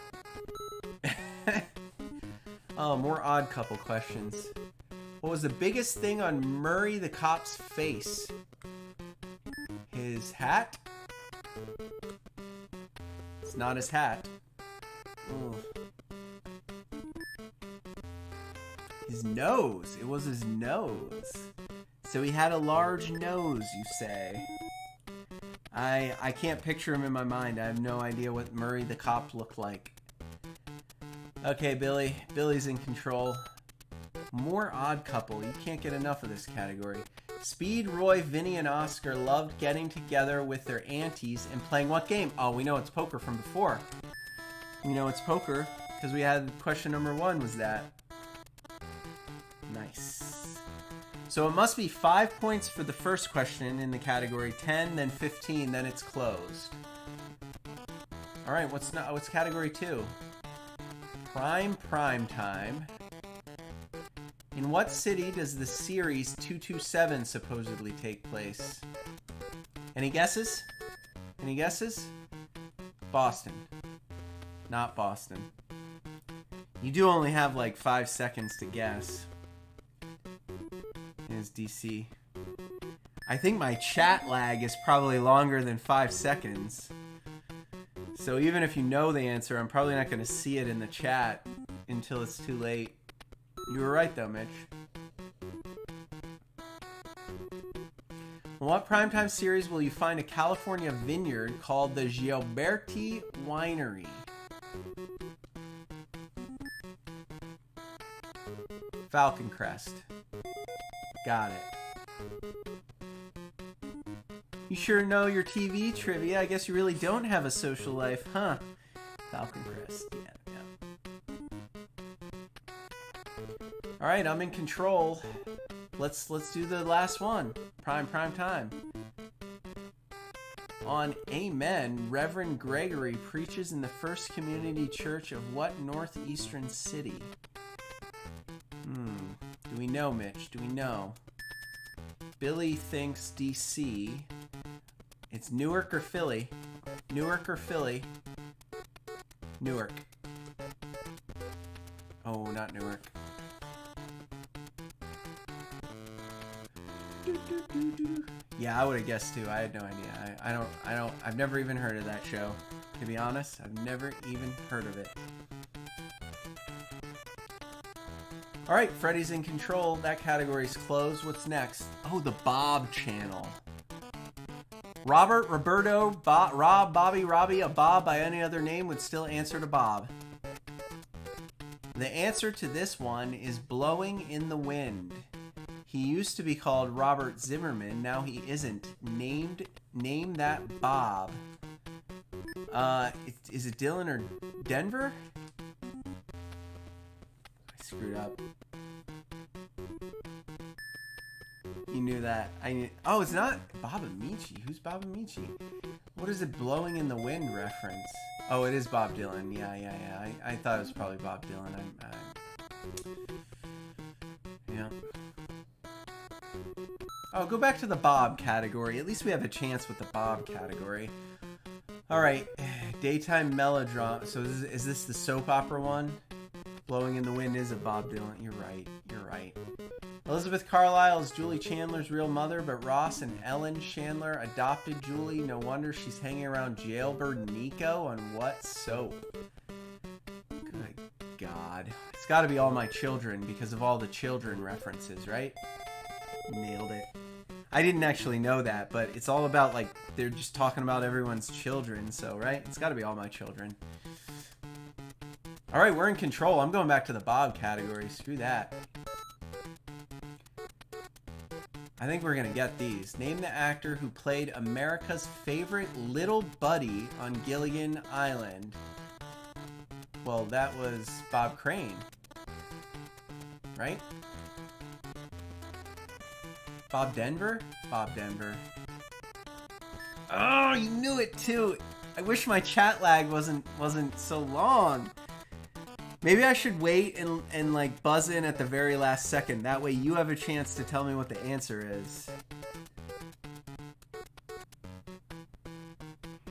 Oh, more Odd Couple questions. What was the biggest thing on Murray the cop's face? His hat? It's not his hat. Ooh. His nose. It was his nose. So he had a large nose, you say. I can't picture him in my mind. I have no idea what Murray the cop looked like. Okay, Billy. Billy's in control. More Odd Couple. You can't get enough of this category. Speed, Roy, Vinny, and Oscar loved getting together with their aunties and playing what game? Oh, we know it's poker from before. We know it's poker because we had question number 1 was that. Nice. So it must be 5 points for the first question in the category, 10, then 15, then it's closed. All right, what's category 2? Prime time. In what city does the series 227 supposedly take place? Any guesses? Any guesses? Boston. Not Boston. You do only have like 5 seconds to guess. It is DC. I think my chat lag is probably longer than 5 seconds. So even if you know the answer, I'm probably not going to see it in the chat until it's too late. You were right though, Mitch. In what primetime series will you find a California vineyard called the Gilberti Winery? Falcon Crest. Got it. You sure know your TV trivia. I guess you really don't have a social life, huh? Falcon Crest. Yeah. All right, I'm in control. Let's do the last one. Prime time. On Amen, Reverend Gregory preaches in the First Community Church of what northeastern city? Do we know, Mitch? Do we know? Billy thinks DC. It's Newark or Philly? Newark or Philly? Newark. Oh, not Newark. Yeah, I would have guessed too. I had no idea. I've never even heard of that show. To be honest, I've never even heard of it. Alright, Freddy's in Control. That category's closed. What's next? Oh, the Bob channel. Robert, Roberto, Rob, Bobby, Robbie, a Bob by any other name would still answer to Bob. The answer to this one is Blowing in the Wind. He used to be called Robert Zimmerman. Now he isn't. Name that Bob. Is it Dylan or Denver? I screwed up. You knew that. Oh, it's not Bob Amici. Who's Bob Amici? What is it? Blowing in the Wind reference? Oh, it is Bob Dylan. Yeah. I thought it was probably Bob Dylan. Yeah. Oh, go back to the Bob category. At least we have a chance with the Bob category. All right, daytime melodrama. So is this the soap opera one? Blowing in the Wind is a Bob Dylan. You're right. Elizabeth Carlisle is Julie Chandler's real mother, but Ross and Ellen Chandler adopted Julie. No wonder she's hanging around jailbird Nico on what soap? Good God. It's got to be All My Children because of all the children references, right? Nailed it. I didn't actually know that, but it's all about, like, they're just talking about everyone's children, so, right? It's got to be All My Children. All right, we're in control. I'm going back to the Bob category. Screw that. I think we're going to get these. Name the actor who played America's favorite little buddy on Gilligan Island. Well, that was Bob Crane. Right? Bob Denver? Bob Denver. Oh, you knew it too. I wish my chat lag wasn't so long. Maybe I should wait and like buzz in at the very last second. That way you have a chance to tell me what the answer is.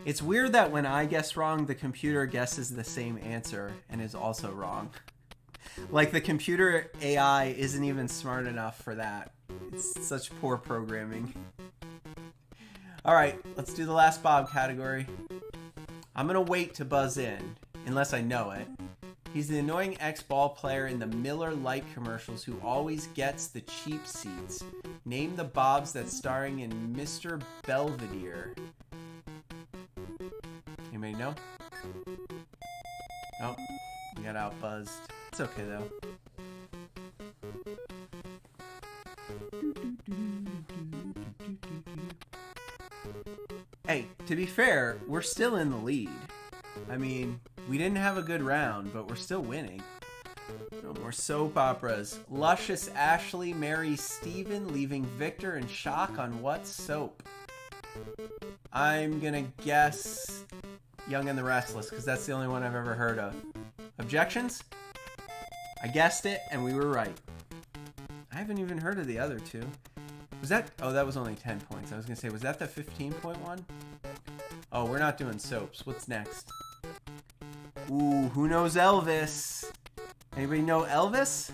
It's weird that when I guess wrong, the computer guesses the same answer and is also wrong. Like the computer AI isn't even smart enough for that. It's such poor programming. All right, let's do the last Bob category. I'm gonna wait to buzz in, unless I know it. He's the annoying ex-ball player in the Miller Lite commercials who always gets the cheap seats. Name the Bobs that's starring in Mr. Belvedere. Anybody know? Oh, we got outbuzzed. It's okay though. Hey, to be fair, we're still in the lead. I mean, we didn't have a good round, but we're still winning. No more soap operas. Luscious Ashley marries Steven, leaving Victor in shock on what soap? I'm gonna guess Young and the Restless, because that's the only one I've ever heard of. Objections? I guessed it, and we were right. I haven't even heard of the other two. Was that... Oh, that was only 10 points. I was gonna say, was that the 15-point one? Oh, we're not doing soaps. What's next? Ooh, who knows Elvis? Anybody know Elvis?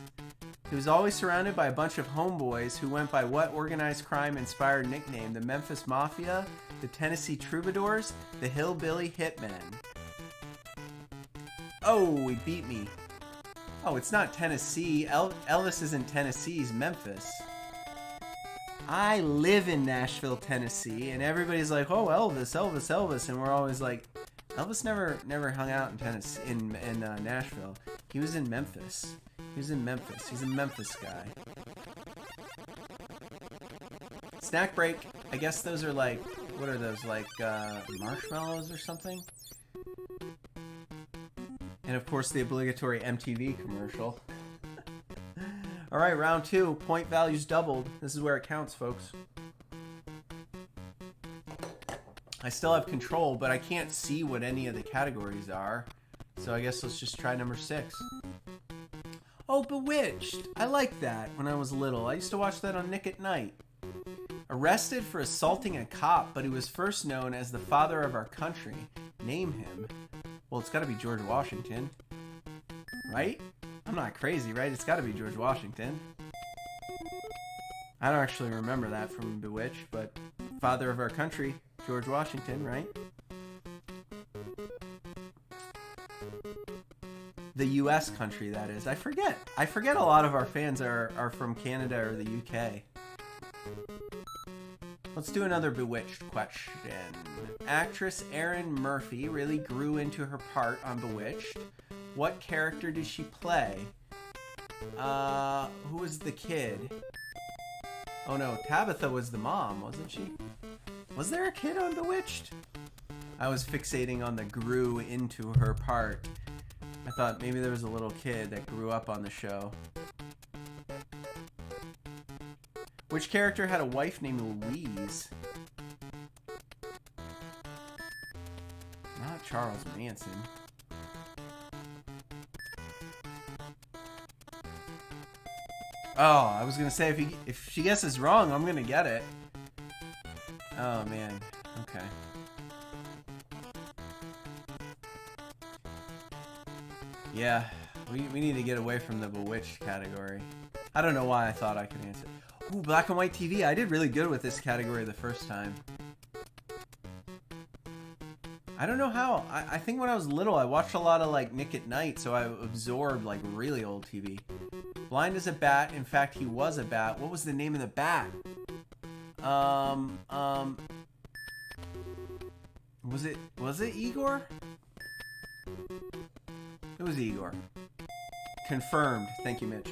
He was always surrounded by a bunch of homeboys who went by what organized crime-inspired nickname? The Memphis Mafia? The Tennessee Troubadours? The Hillbilly Hitmen? Oh, he beat me. Oh, it's not Tennessee. Elvis isn't Tennessee, he's Memphis. I live in Nashville, Tennessee, and everybody's like, oh, Elvis, and we're always like, Elvis never hung out in Tennessee, in Nashville. He was in Memphis. He's a Memphis guy. Snack break. I guess those are like, what are those, like marshmallows or something? And of course the obligatory MTV commercial. All right, round two. Point values doubled. This is where it counts, folks. I still have control, but I can't see what any of the categories are. So I guess let's just try number 6. Oh, Bewitched. I liked that when I was little. I used to watch that on Nick at Night. Arrested for assaulting a cop, but he was first known as the father of our country. Name him. Well, it's got to be George Washington. Right? I'm not crazy, right? It's got to be George Washington. I don't actually remember that from Bewitched, but Father of Our Country, George Washington, right? The U.S. country, that is. I forget. I forget a lot of our fans are from Canada or the UK. Let's do another Bewitched question. Actress Erin Murphy really grew into her part on Bewitched. What character did she play? Who was the kid? Oh no, Tabitha was the mom, wasn't she? Was there a kid on Bewitched? I was fixating on the grew into her part. I thought maybe there was a little kid that grew up on the show. Which character had a wife named Louise? Not Charles Manson. Oh, I was gonna say if she guesses wrong, I'm gonna get it. Oh man. Okay. Yeah, we need to get away from the Bewitched category. I don't know why I thought I could answer. Ooh, black and white TV. I did really good with this category the first time. I don't know how. I think when I was little, I watched a lot of like Nick at Night, so I absorbed like really old TV. Blind as a bat. In fact, he was a bat. What was the name of the bat? Was it Igor? It was Igor. Confirmed. Thank you, Mitch.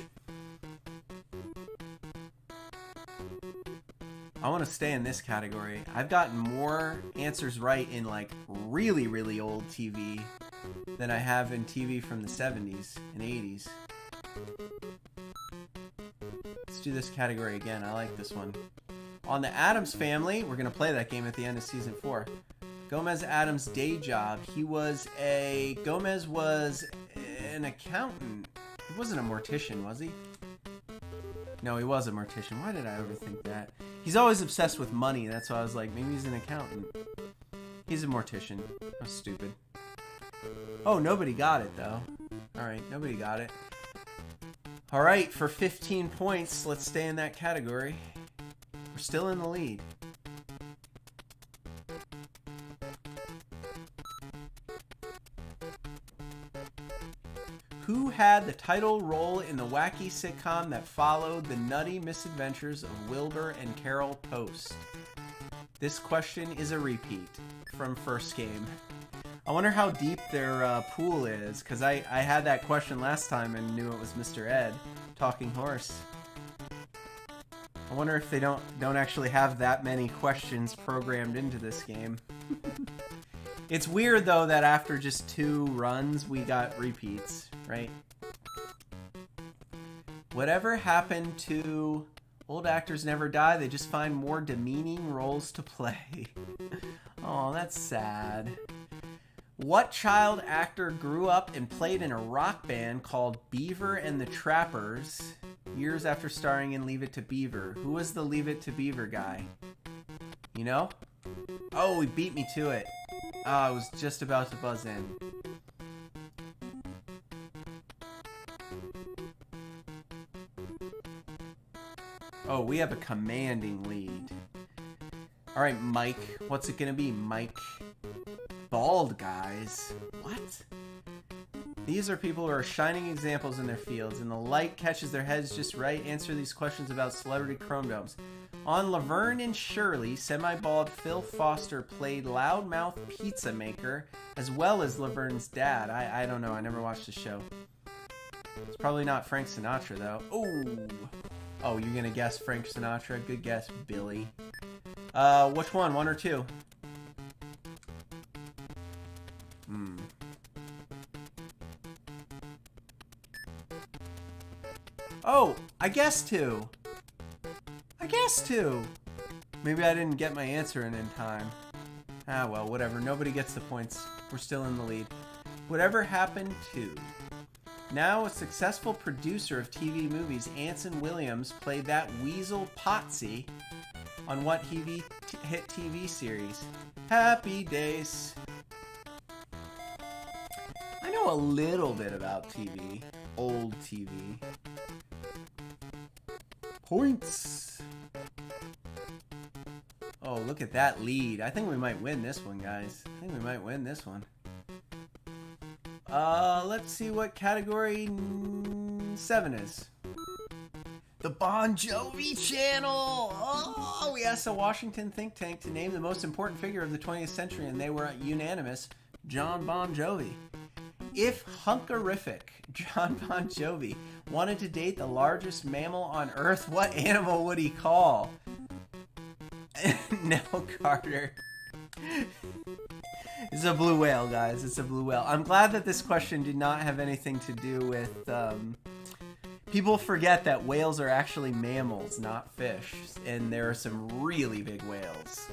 I want to stay in this category. I've gotten more answers right in like really, really old TV than I have in TV from the 70s and 80s. Let's do this category again. I like this one. On the Addams Family, we're going to play that game at the end of season 4. Gomez Addams' day job. Gomez was an accountant. He wasn't a mortician, was he? No, he was a mortician. Why did I overthink that? He's always obsessed with money. That's why I was like, maybe he's an accountant. He's a mortician. That's stupid. Oh, nobody got it, though. Alright, nobody got it. Alright, for 15 points, let's stay in that category. We're still in the lead. Who had the title role in the wacky sitcom that followed the nutty misadventures of Wilbur and Carol Post? This question is a repeat from first game. I wonder how deep their pool is, because I had that question last time and knew it was Mr. Ed, Talking Horse. I wonder if they don't actually have that many questions programmed into this game. It's weird, though, that after just 2 runs, we got repeats, right? Whatever happened to Old Actors Never Die? They just find more demeaning roles to play. Oh, that's sad. What child actor grew up and played in a rock band called Beaver and the Trappers years after starring in Leave It to Beaver? Who was the Leave It to Beaver guy? You know? Oh, he beat me to it. Oh, I was just about to buzz in. Oh, we have a commanding lead. Alright, Mike. What's it gonna be, Mike? Bald guys? What? These are people who are shining examples in their fields, and the light catches their heads just right. Answer these questions about celebrity chromosomes. On Laverne and Shirley, semi-bald Phil Foster played loudmouth pizza maker, as well as Laverne's dad. I don't know. I never watched the show. It's probably not Frank Sinatra, though. Oh, you're going to guess Frank Sinatra? Good guess, Billy. Which one? 1 or 2? Oh, I guessed 2. Maybe I didn't get my answer in time. Ah, well, whatever. Nobody gets the points. We're still in the lead. Whatever happened to? Now a successful producer of TV movies, Anson Williams played that weasel Potsy on what hit TV series? Happy Days. I know a little bit about TV. Old TV. Points. Oh, look at that lead. I think we might win this one, guys. I think we might win this one. Let's see what category 7 is. The Bon Jovi channel! Oh, we asked a Washington think tank to name the most important figure of the 20th century, and they were unanimous. John Bon Jovi. If Hunkerific John Bon Jovi wanted to date the largest mammal on Earth, what animal would he call? No, Carter. It's a blue whale, guys. It's a blue whale. I'm glad that this question did not have anything to do with... people forget that whales are actually mammals, not fish. And there are some really big whales.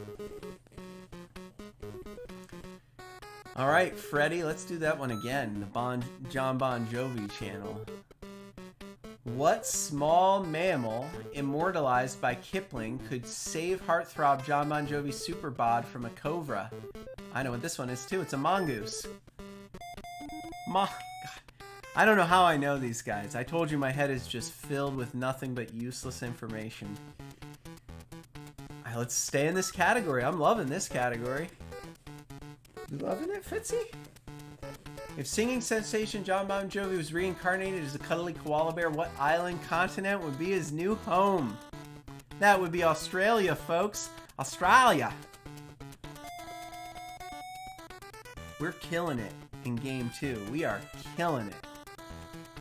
All right, Freddie, let's do that one again. The John Bon Jovi channel. What small mammal, immortalized by Kipling, could save heartthrob John Bon Jovi's super bod from a cobra? I know what this one is too. It's a mongoose. God. I don't know how I know these guys. I told you my head is just filled with nothing but useless information. All right, let's stay in this category. I'm loving this category. You loving it, Fitzy? If singing sensation John Bon Jovi was reincarnated as a cuddly koala bear, what island continent would be his new home? That would be Australia, folks. Australia. We're killing it in game 2. We are killing it.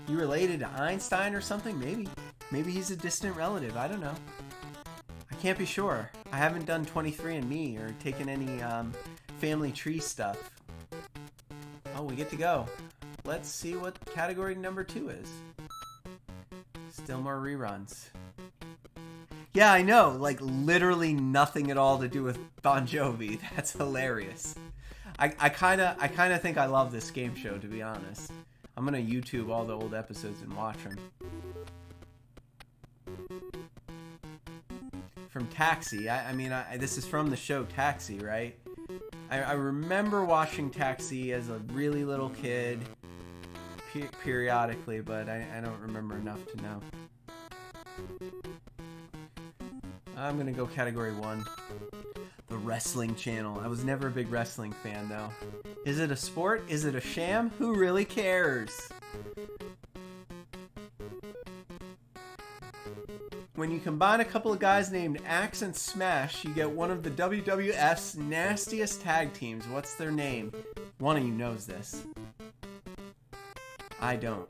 You related to Einstein or something? Maybe. Maybe he's a distant relative. I don't know. I can't be sure. I haven't done 23andMe or taken any family tree stuff. Oh, we get to go. Let's see what category number 2 is. Still more reruns. Yeah, I know. Like, literally nothing at all to do with Bon Jovi. That's hilarious. I kind of think I love this game show, to be honest. I'm going to YouTube all the old episodes and watch them. From Taxi. I mean, this is from the show Taxi, right? I remember watching Taxi as a really little kid, periodically, but I don't remember enough to know. I'm going to go category 1. The Wrestling Channel. I was never a big wrestling fan, though. Is it a sport? Is it a sham? Who really cares? When you combine a couple of guys named Axe and Smash, you get one of the WWF's nastiest tag teams. What's their name? One of you knows this. I don't.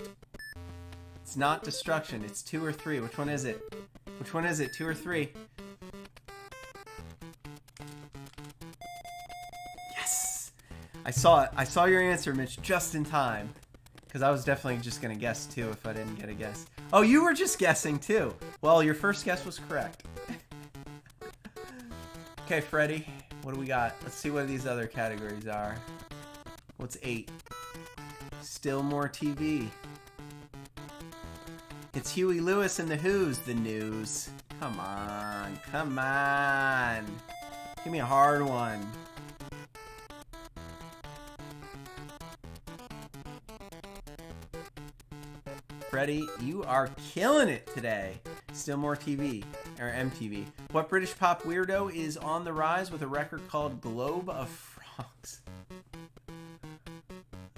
It's not Destruction. It's 2 or 3. Which one is it? Which one is it? 2 or 3? Yes! I saw it. I saw your answer, Mitch, just in time. Because I was definitely just going to guess, too, if I didn't get a guess. Oh, you were just guessing, too. Well, your first guess was correct. Okay, Freddy, what do we got? Let's see what these other categories are. What's 8? Still more TV. It's Huey Lewis and the Who's the news. Come on, come on. Give me a hard one. Freddy, you are killing it today. Still more TV, or MTV. What British pop weirdo is on the rise with a record called Globe of Frogs?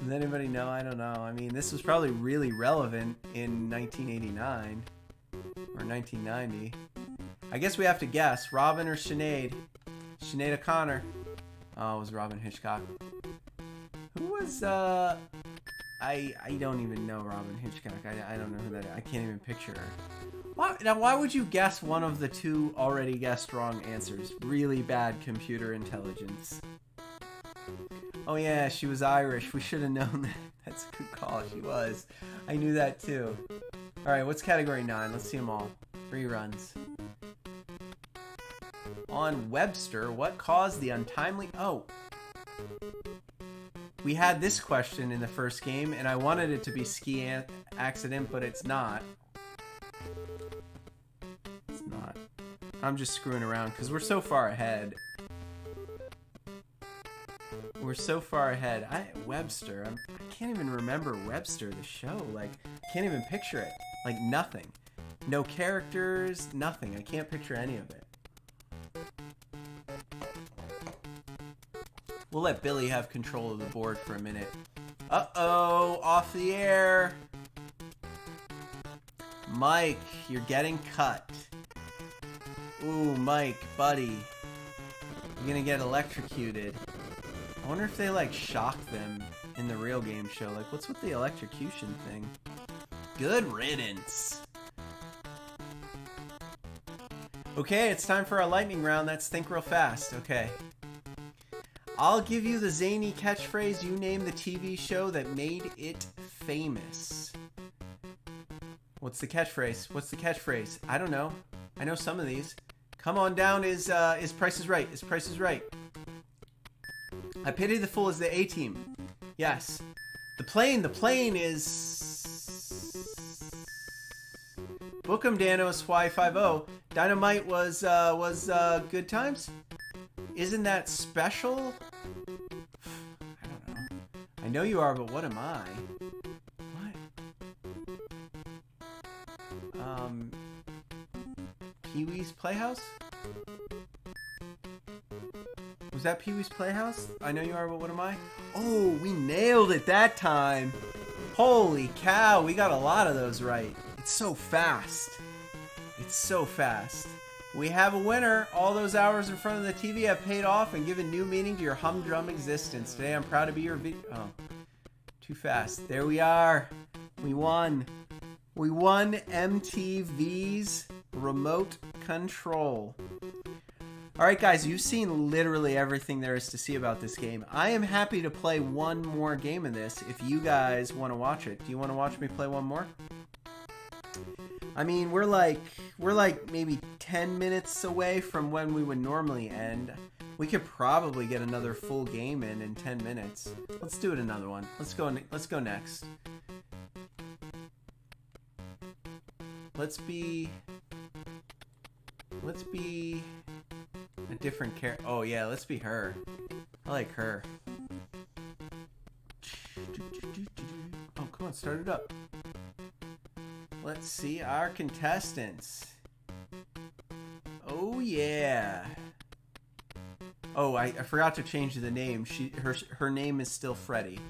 Does anybody know? I don't know. I mean, this was probably really relevant in 1989 or 1990. I guess we have to guess. Robin or Sinead? Sinead O'Connor. Oh, it was Robin Hitchcock. Who was, I don't even know Robin Hitchcock. I don't know who that is. I can't even picture her. Why would you guess one of the 2 already guessed wrong answers? Really bad computer intelligence. Oh yeah, she was Irish. We should have known that. That's a good call. She was. I knew that too. Alright, what's category 9? Let's see them all. Reruns. On Webster, what caused the untimely... Oh. We had this question in the first game, and I wanted it to be ski accident, but it's not. It's not. I'm just screwing around, because we're so far ahead. We're so far ahead. Webster. I can't even remember Webster, the show. Like, I can't even picture it. Like, nothing. No characters, nothing. I can't picture any of it. We'll let Billy have control of the board for a minute. Uh-oh, off the air. Mike, you're getting cut. Ooh, Mike, buddy. You're gonna get electrocuted. I wonder if they, like, shock them in the real game show. Like, what's with the electrocution thing? Good riddance. Okay, it's time for our lightning round. Let's think real fast. Okay. I'll give you the zany catchphrase. You name the TV show that made it famous. What's the catchphrase? What's the catchphrase? I don't know. I know some of these. Come on down is Price is Right. Is Price is Right. I Pity the Fool is the A-Team. Yes. The plane is... Bookham Danos Y50. Dynamite was Good Times? Isn't that special? I don't know. I know you are, but what am I? What? Pee-wee's Playhouse? Was that Pee-wee's Playhouse? I know you are, but what am I? Oh, we nailed it that time. Holy cow, we got a lot of those right. It's so fast. It's so fast. We have a winner. All those hours in front of the TV have paid off and given new meaning to your humdrum existence. Today I'm proud to be your Oh, too fast. There we are. We won. We won MTV's Remote Control. Alright guys, you've seen literally everything there is to see about this game. I am happy to play one more game of this if you guys want to watch it. Do you want to watch me play one more? I mean, we're like maybe 10 minutes away from when we would normally end. We could probably get another full game in 10 minutes. Let's do it another one. Let's go next. Let's be a different character. Oh yeah, let's be her. I like her. Oh, come on, start it up. Let's see our contestants. Oh yeah. Oh, I forgot to change the name. Her name is still Freddie.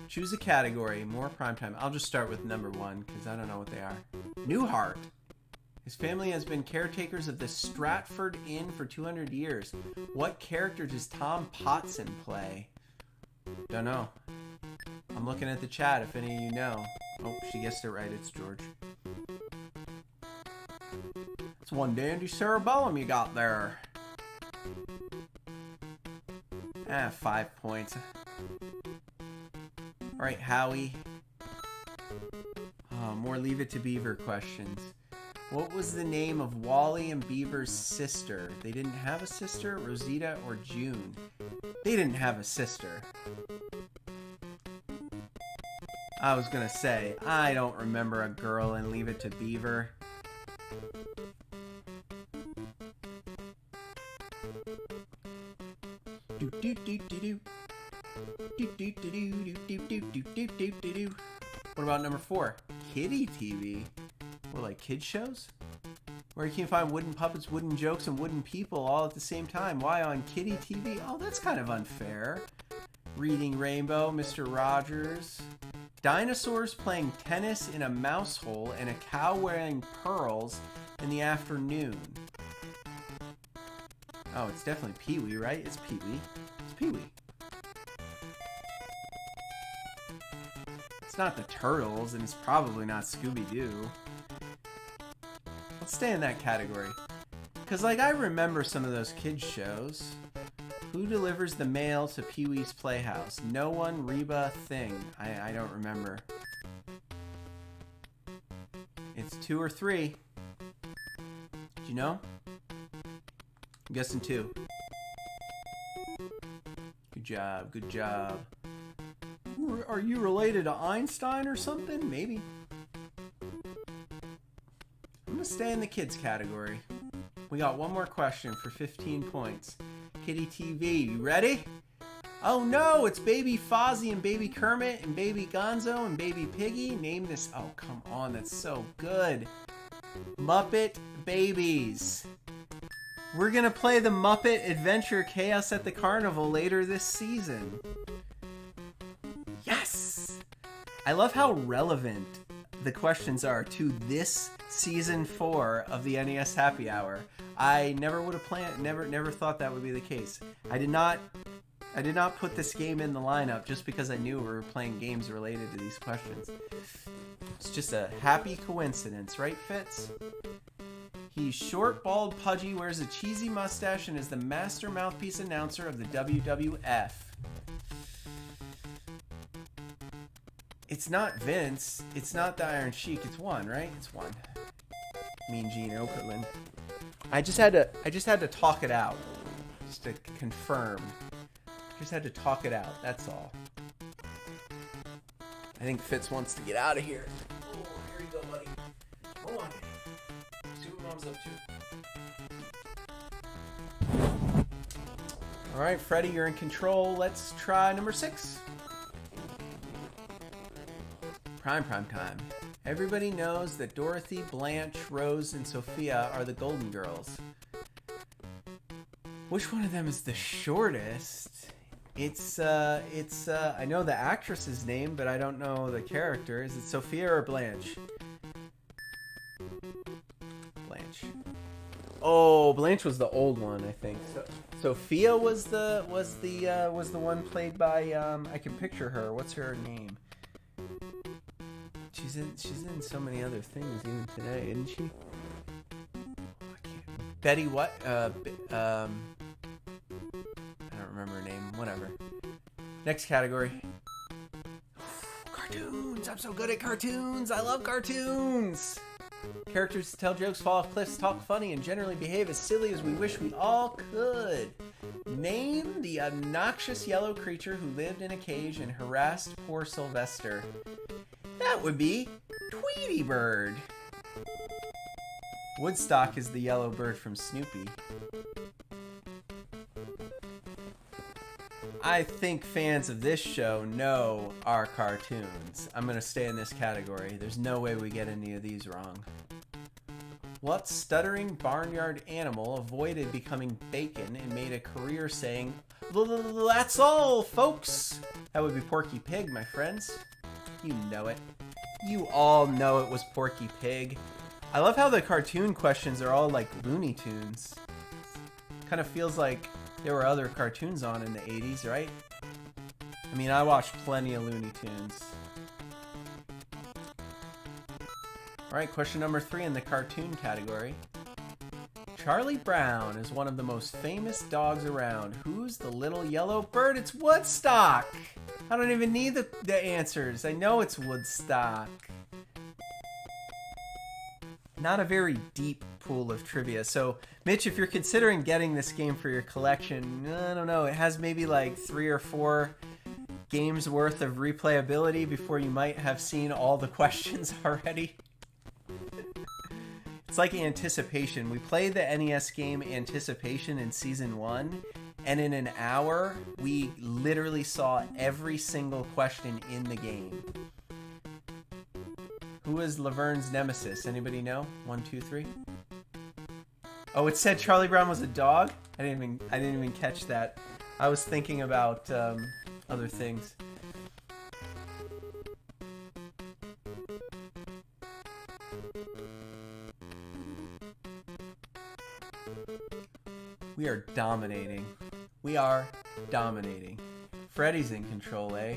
Choose a category. More primetime. I'll just start with number 1 because I don't know what they are. Newhart. His family has been caretakers of the Stratford Inn for 200 years. What character does Tom Potson play? Don't know. I'm looking at the chat if any of you know. Oh, she guessed it right. It's George. It's one dandy cerebellum you got there. 5 points. Alright, Howie. More Leave It to Beaver questions. What was the name of Wally and Beaver's sister? They didn't have a sister? Rosita or June? They didn't have a sister. I was gonna say, I don't remember a girl in Leave It to Beaver. What about number 4? Kiddie TV. What, like kids shows? Where you can find wooden puppets, wooden jokes, and wooden people all at the same time. Why on Kiddie TV? Oh, that's kind of unfair. Reading Rainbow, Mr. Rogers. Dinosaurs playing tennis in a mouse hole and a cow wearing pearls in the afternoon. Oh, it's definitely Pee-wee, right? It's Pee-wee. It's Pee-wee. It's not the Turtles, and it's probably not Scooby-Doo. Let's stay in that category. Because, like, I remember some of those kids' shows. Who delivers the mail to Pee-wee's Playhouse? No one, Reba, Thing. I don't remember. It's 2 or 3. Do you know? I'm guessing 2. Good job, good job. Are you related to Einstein or something? Maybe. I'm gonna stay in the kids category. We got one more question for 15 points. Kiddie TV, you ready? Oh no, it's Baby Fozzie and Baby Kermit and Baby Gonzo and Baby Piggy. Name this. Oh, come on, that's so good. Muppet Babies. We're going to play the Muppet Adventure Chaos at the Carnival later this season. Yes! I love how relevant the questions are to this season 4 of the NES Happy Hour. I never would have planned, never thought that would be the case. I did not put this game in the lineup just because I knew we were playing games related to these questions. It's just a happy coincidence, right, Fitz? He's short, bald, pudgy, wears a cheesy mustache, and is the master mouthpiece announcer of the WWF. It's not Vince. It's not the Iron Sheik. It's one, right? It's one. Mean Gene Okerlund. I just had to talk it out, just to confirm. Just had to talk it out. That's all. I think Fitz wants to get out of here. Oh, here you go, buddy. Hold on. See what Mom's up to. All right, Freddy, you're in control. Let's try number 6. Prime time. Everybody knows that Dorothy, Blanche, Rose, and Sophia are the Golden Girls. Which one of them is the shortest? It's I know the actress's name, but I don't know the character. Is it Sophia or Blanche? Blanche. Oh, Blanche was the old one, I think. Sophia was the one played by I can picture her. What's her name? She's in so many other things even today, isn't she? Betty what? I don't remember her name. Whatever. Next category. Cartoons. I'm so good at cartoons. I love cartoons. Characters tell jokes, fall off cliffs, talk funny, and generally behave as silly as we wish we all could. Name the obnoxious yellow creature who lived in a cage and harassed poor Sylvester. That would be Tweety Bird. Woodstock is the yellow bird from Snoopy. I think fans of this show know our cartoons. I'm going to stay in this category. There's no way we get any of these wrong. What stuttering barnyard animal avoided becoming bacon and made a career saying, "That's all, folks"? That would be Porky Pig, my friends. You know it. You all know it was Porky Pig. I love how the cartoon questions are all like Looney Tunes. Kind of feels like there were other cartoons on in the 80s, right? I mean, I watched plenty of Looney Tunes. Alright, question number 3 in the cartoon category. Charlie Brown is one of the most famous dogs around. Who's the little yellow bird? It's Woodstock! I don't even need the answers. I know it's Woodstock. Not a very deep pool of trivia. So, Mitch, if you're considering getting this game for your collection, I don't know, it has maybe like 3 or 4 games worth of replayability before you might have seen all the questions already. It's like Anticipation. We played the NES game Anticipation in Season 1, and in an hour, we literally saw every single question in the game. Who is Laverne's nemesis? Anybody know? 1, 2, 3. Oh, it said Charlie Brown was a dog? I didn't even catch that. I was thinking about other things. We are dominating. We are dominating. Freddy's in control, eh?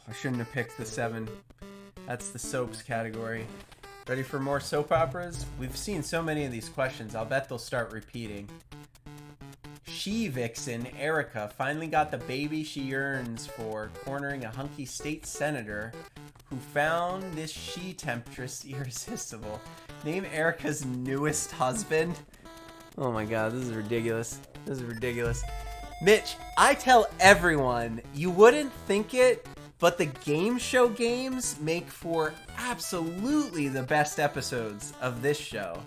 I shouldn't have picked the 7. That's the soaps category. Ready for more soap operas? We've seen so many of these questions, I'll bet they'll start repeating. She-Vixen Erica finally got the baby she yearns for, cornering a hunky state senator who found this she-temptress irresistible. Name Erica's newest husband. Oh my god, this is ridiculous. This is ridiculous. Mitch, I tell everyone, you wouldn't think it, but the game show games make for absolutely the best episodes of this show.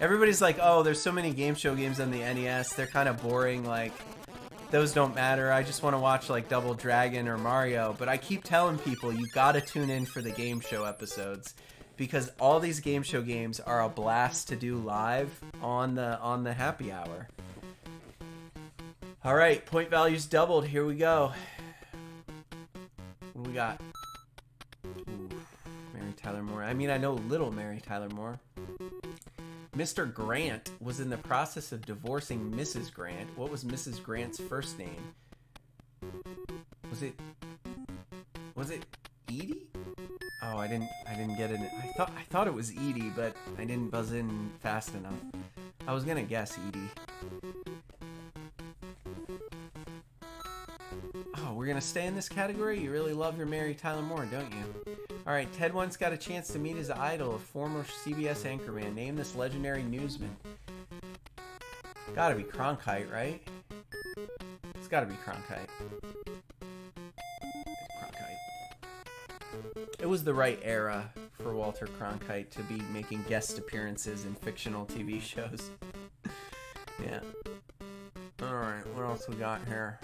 Everybody's like, oh, there's so many game show games on the NES, they're kind of boring, like, those don't matter, I just want to watch, like, Double Dragon or Mario, but I keep telling people, you gotta tune in for the game show episodes. because all these game show games are a blast to do live on the happy hour. All right, point values doubled. Here we go. What do we got? Ooh, Mary Tyler Moore. I mean, I know little Mary Tyler Moore. Mr. Grant was in the process of divorcing Mrs. Grant. What was Mrs. Grant's first name? Was it Edie? Oh, I didn't get it. I thought it was Edie, but I didn't buzz in fast enough. I was gonna guess Edie. Oh, we're gonna stay in this category? You really love your Mary Tyler Moore, don't you? Alright, Ted once got a chance to meet his idol, a former CBS anchorman. Name this legendary newsman. Gotta be Cronkite, right? It's gotta be Cronkite. It was the right era for Walter Cronkite to be making guest appearances in fictional TV shows. Yeah. Alright, what else we got here?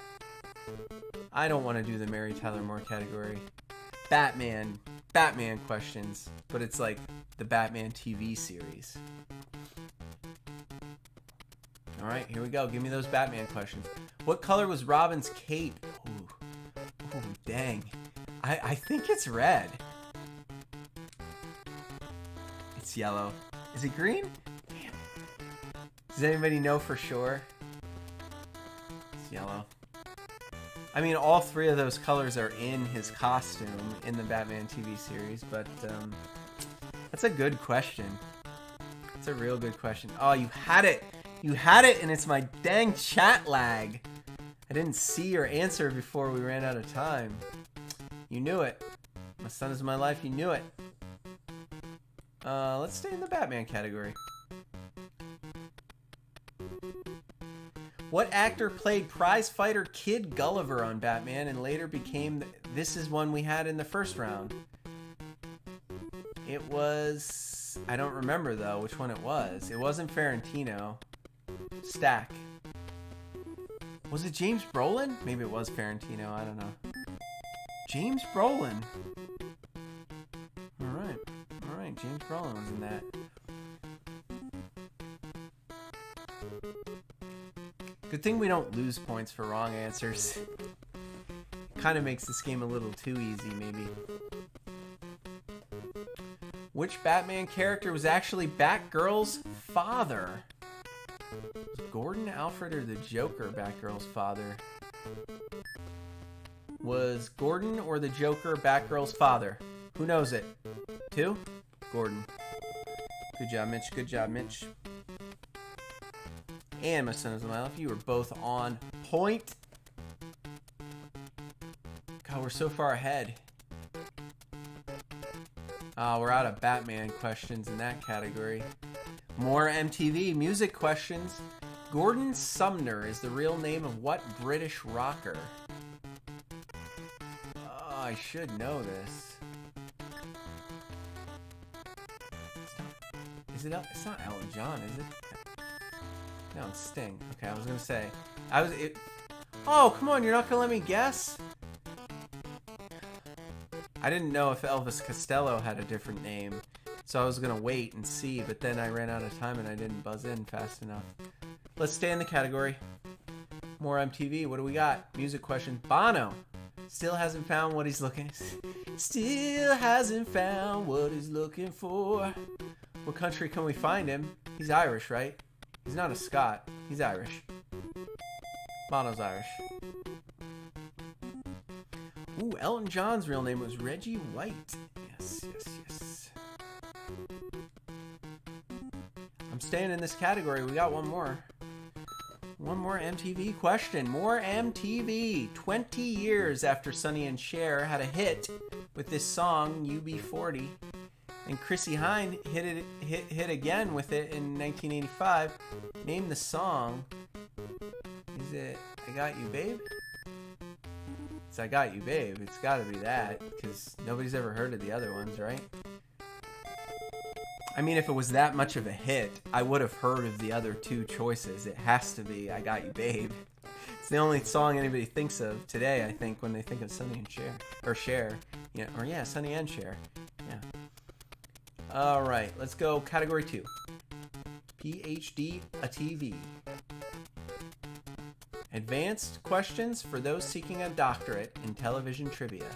I don't want to do the Mary Tyler Moore category. Batman questions, but it's like the Batman TV series. Alright, here we go. Give me those Batman questions. What color was Robin's cape? Ooh, dang. I think it's red. It's yellow. Is it green? Damn. Does anybody know for sure? It's yellow. I mean, all three of those colors are in his costume in the Batman TV series, but that's a good question. It's a real good question. Oh, you had it! You had it, and it's my dang chat lag. I didn't see your answer before we ran out of time. You knew it. My son is my life, you knew it. Let's stay in the Batman category. What actor played prizefighter Kid Gulliver on Batman and later became... This is one we had in the first round. It was... I don't remember, though, which one it was. It wasn't Ferrantino. Stack. Was it James Brolin? Maybe it was Ferrantino, I don't know. James Brolin. Alright, James Brolin was in that. Good thing we don't lose points for wrong answers. Kind of makes this game a little too easy, maybe. Which Batman character was actually Batgirl's father? Was Gordon, Alfred, or the Joker Batgirl's father? Was Gordon or the Joker Batgirl's father? Who knows it? 2? Gordon. Good job, Mitch. Good job, Mitch. And my son is in my life. You were both on point. God, we're so far ahead. We're out of Batman questions in that category. More MTV music questions. Gordon Sumner is the real name of what British rocker? I should know this. It's not Elton John, is it? No, it's Sting. Okay, I was gonna say. Oh, come on, you're not gonna let me guess? I didn't know if Elvis Costello had a different name, so I was gonna wait and see, but then I ran out of time and I didn't buzz in fast enough. Let's stay in the category. More MTV. What do we got? Music question. Bono. Still hasn't found what he's looking. Still hasn't found what he's looking for. What country can we find him? He's Irish, right? He's not a Scot. He's Irish. Bono's Irish. Ooh, Elton John's real name was Reggie White. Yes. I'm staying in this category. We got one more. One more MTV question. More MTV. 20 years after Sonny and Cher had a hit with this song, UB40, and Chrissie Hynde hit again with it in 1985. Name the song. Is it I Got You, Babe? It's I Got You, Babe. It's got to be that, because nobody's ever heard of the other ones, right? I mean, if it was that much of a hit, I would have heard of the other two choices. It has to be I Got You, Babe. It's the only song anybody thinks of today, I think, when they think of Sonny and Cher. Or Cher. Yeah, Sonny and Cher. Yeah. All right, let's go category 2. PhD a TV. Advanced questions for those seeking a doctorate in television trivia.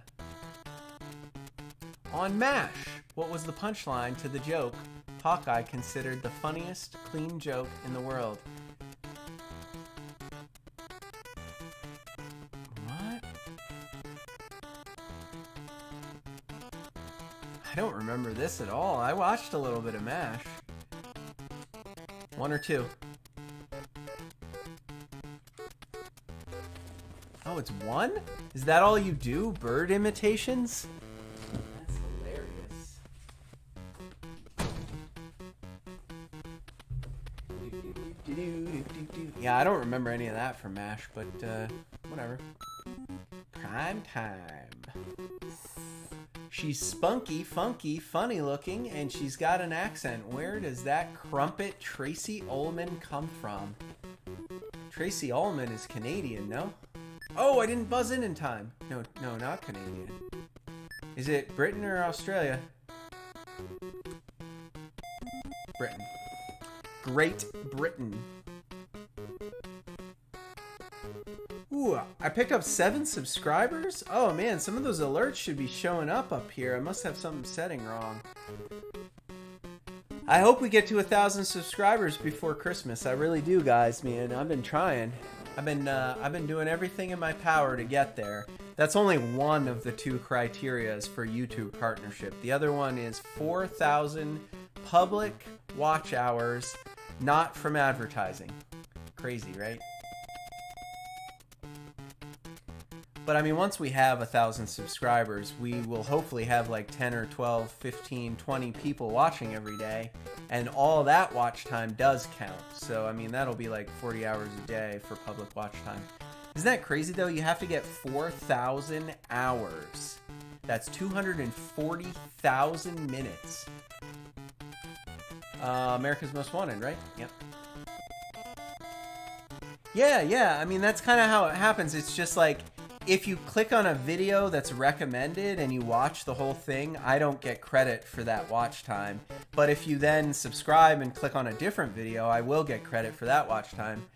On MASH, what was the punchline to the joke Hawkeye considered the funniest clean joke in the world? What? I don't remember this at all. I watched a little bit of MASH. 1 or 2? Oh, it's 1? Is that all you do? Bird imitations? That's hilarious. Yeah, I don't remember any of that from MASH, but whatever. Prime time. She's spunky, funky, funny looking, and she's got an accent. Where does that crumpet Tracy Ullman come from? Tracy Ullman is Canadian, no? Oh, I didn't buzz in time. No, not Canadian. Is it Britain or Australia? Britain. Great Britain. Ooh, I picked up 7 subscribers? Oh man, some of those alerts should be showing up here. I must have something setting wrong. I hope we get to 1,000 subscribers before Christmas. I really do, guys, man. I've been trying. I've been doing everything in my power to get there. That's only one of the 2 criterias for YouTube partnership. The other one is 4,000 public watch hours, not from advertising. Crazy, right? But I mean, once we have 1,000 subscribers, we will hopefully have like 10 or 12, 15, 20 people watching every day. And all that watch time does count. So, I mean, that'll be like 40 hours a day for public watch time. Isn't that crazy, though? You have to get 4,000 hours. That's 240,000 minutes. America's Most Wanted, right? Yep. Yeah. I mean, that's kind of how it happens. It's just like, if you click on a video that's recommended and you watch the whole thing, I don't get credit for that watch time. But if you then subscribe and click on a different video, I will get credit for that watch time.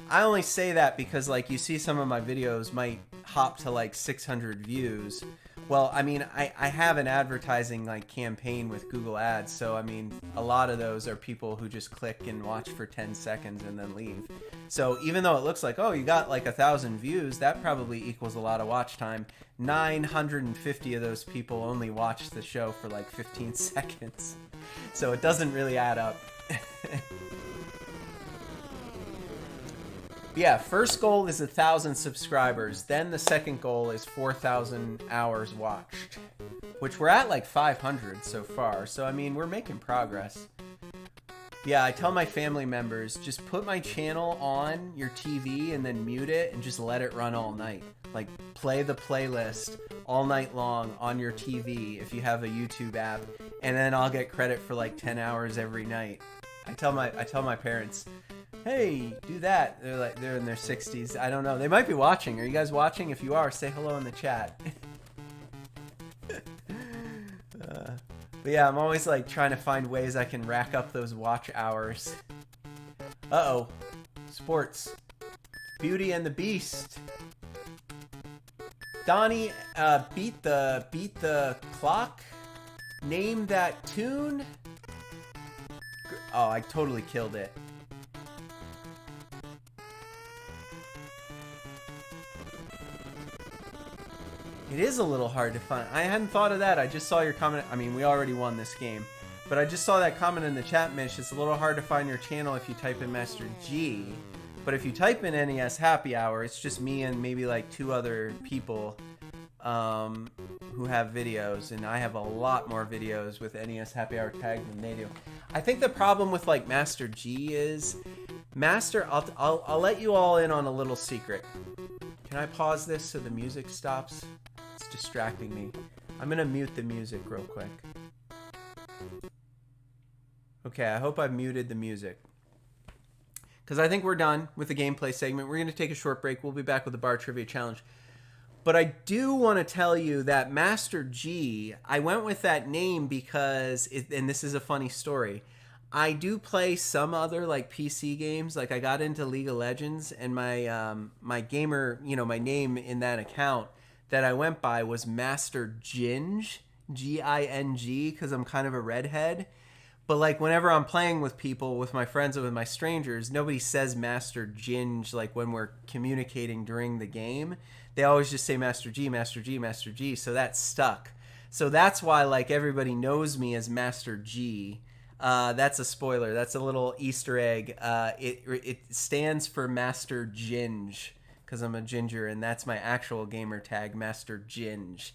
I only say that because, like, you see some of my videos might hop to like 600 views. Well, I mean, I have an advertising like campaign with Google Ads, so I mean, a lot of those are people who just click and watch for 10 seconds and then leave. So even though it looks like, oh, you got like 1,000 views, that probably equals a lot of watch time. 950 of those people only watch the show for like 15 seconds. So it doesn't really add up. Yeah, first goal is 1,000 subscribers. Then the second goal is 4,000 hours watched, which we're at like 500 so far. So, I mean, we're making progress. Yeah, I tell my family members, just put my channel on your TV and then mute it and just let it run all night. Like, play the playlist all night long on your TV if you have a YouTube app, and then I'll get credit for like 10 hours every night. I tell my parents, hey, do that. They're in their 60s. I don't know. They might be watching. Are you guys watching? If you are, say hello in the chat. But yeah, I'm always like trying to find ways I can rack up those watch hours. Uh-oh. Sports. Beauty and the Beast. Donnie beat the clock. Name that tune. Oh, I totally killed it. It is a little hard to find. I hadn't thought of that. I just saw your comment. I mean, we already won this game. But I just saw that comment in the chat, Mish. It's a little hard to find your channel if you type in Master G. But if you type in NES Happy Hour, it's just me and maybe like 2 other people who have videos. And I have a lot more videos with NES Happy Hour tag than they do. I think the problem with like Master G is... I'll let you all in on a little secret. Can I pause this so the music stops? It's distracting me. I'm gonna mute the music real quick. Okay, I hope I've muted the music. Because I think we're done with the gameplay segment. We're gonna take a short break. We'll be back with the Bar Trivia Challenge. But I do want to tell you that Master G, I went with that name because, and this is a funny story, I do play some other like PC games. Like I got into League of Legends, and my gamer, my name in that account that I went by was Master Ginge, Ging, because I'm kind of a redhead. But like whenever I'm playing with people, with my friends or with my strangers, nobody says Master Ginge like when we're communicating during the game. They always just say Master G, Master G, Master G. So that stuck. So that's why like everybody knows me as Master G. That's a spoiler. That's a little Easter egg. It stands for Master Ginge because I'm a ginger, and that's my actual gamer tag, Master Ginge.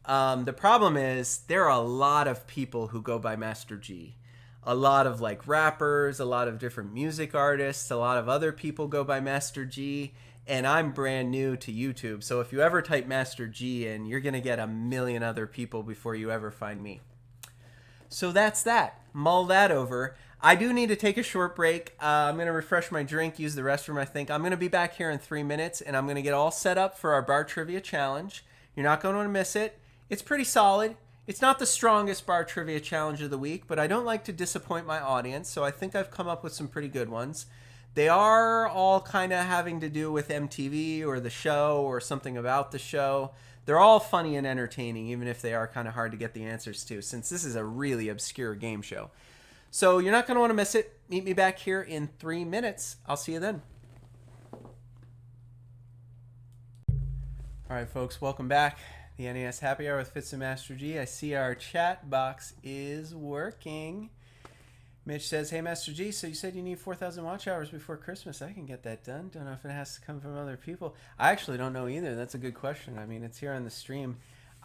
The problem is there are a lot of people who go by Master G. A lot of like rappers, a lot of different music artists, a lot of other people go by Master G, and I'm brand new to YouTube. So if you ever type Master G in, you're going to get a million other people before you ever find me. So that's that. Mull that over. I do need to take a short break. I'm going to refresh my drink, use the restroom, I think. I'm going to be back here in 3 minutes, and I'm going to get all set up for our bar trivia challenge. You're not going to want to miss it. It's pretty solid. It's not the strongest bar trivia challenge of the week, but I don't like to disappoint my audience, so I think I've come up with some pretty good ones. They are all kind of having to do with MTV or the show or something about the show. They're all funny and entertaining, even if they are kind of hard to get the answers to, since this is a really obscure game show. So you're not going to want to miss it. Meet me back here in 3 minutes. I'll see you then. All right, folks, welcome back. The NES Happy Hour with Fitz and Master G. I see our chat box is working. Mitch says, hey, Master G, so you said you need 4,000 watch hours before Christmas. I can get that done. Don't know if it has to come from other people. I actually don't know either. That's a good question. I mean, it's here on the stream.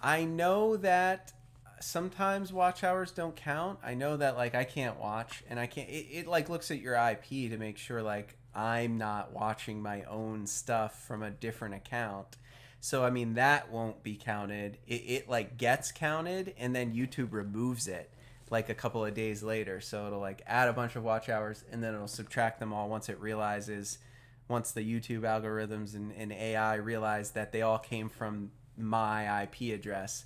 I know that sometimes watch hours don't count. I know that, like, I can't watch, and I can't, it like, looks at your IP to make sure, like, I'm not watching my own stuff from a different account. So, I mean, that won't be counted. It like, gets counted, and then YouTube removes it, like, a couple of days later. So, it'll, like, add a bunch of watch hours, and then it'll subtract them all once it realizes, once the YouTube algorithms and AI realize that they all came from my IP address.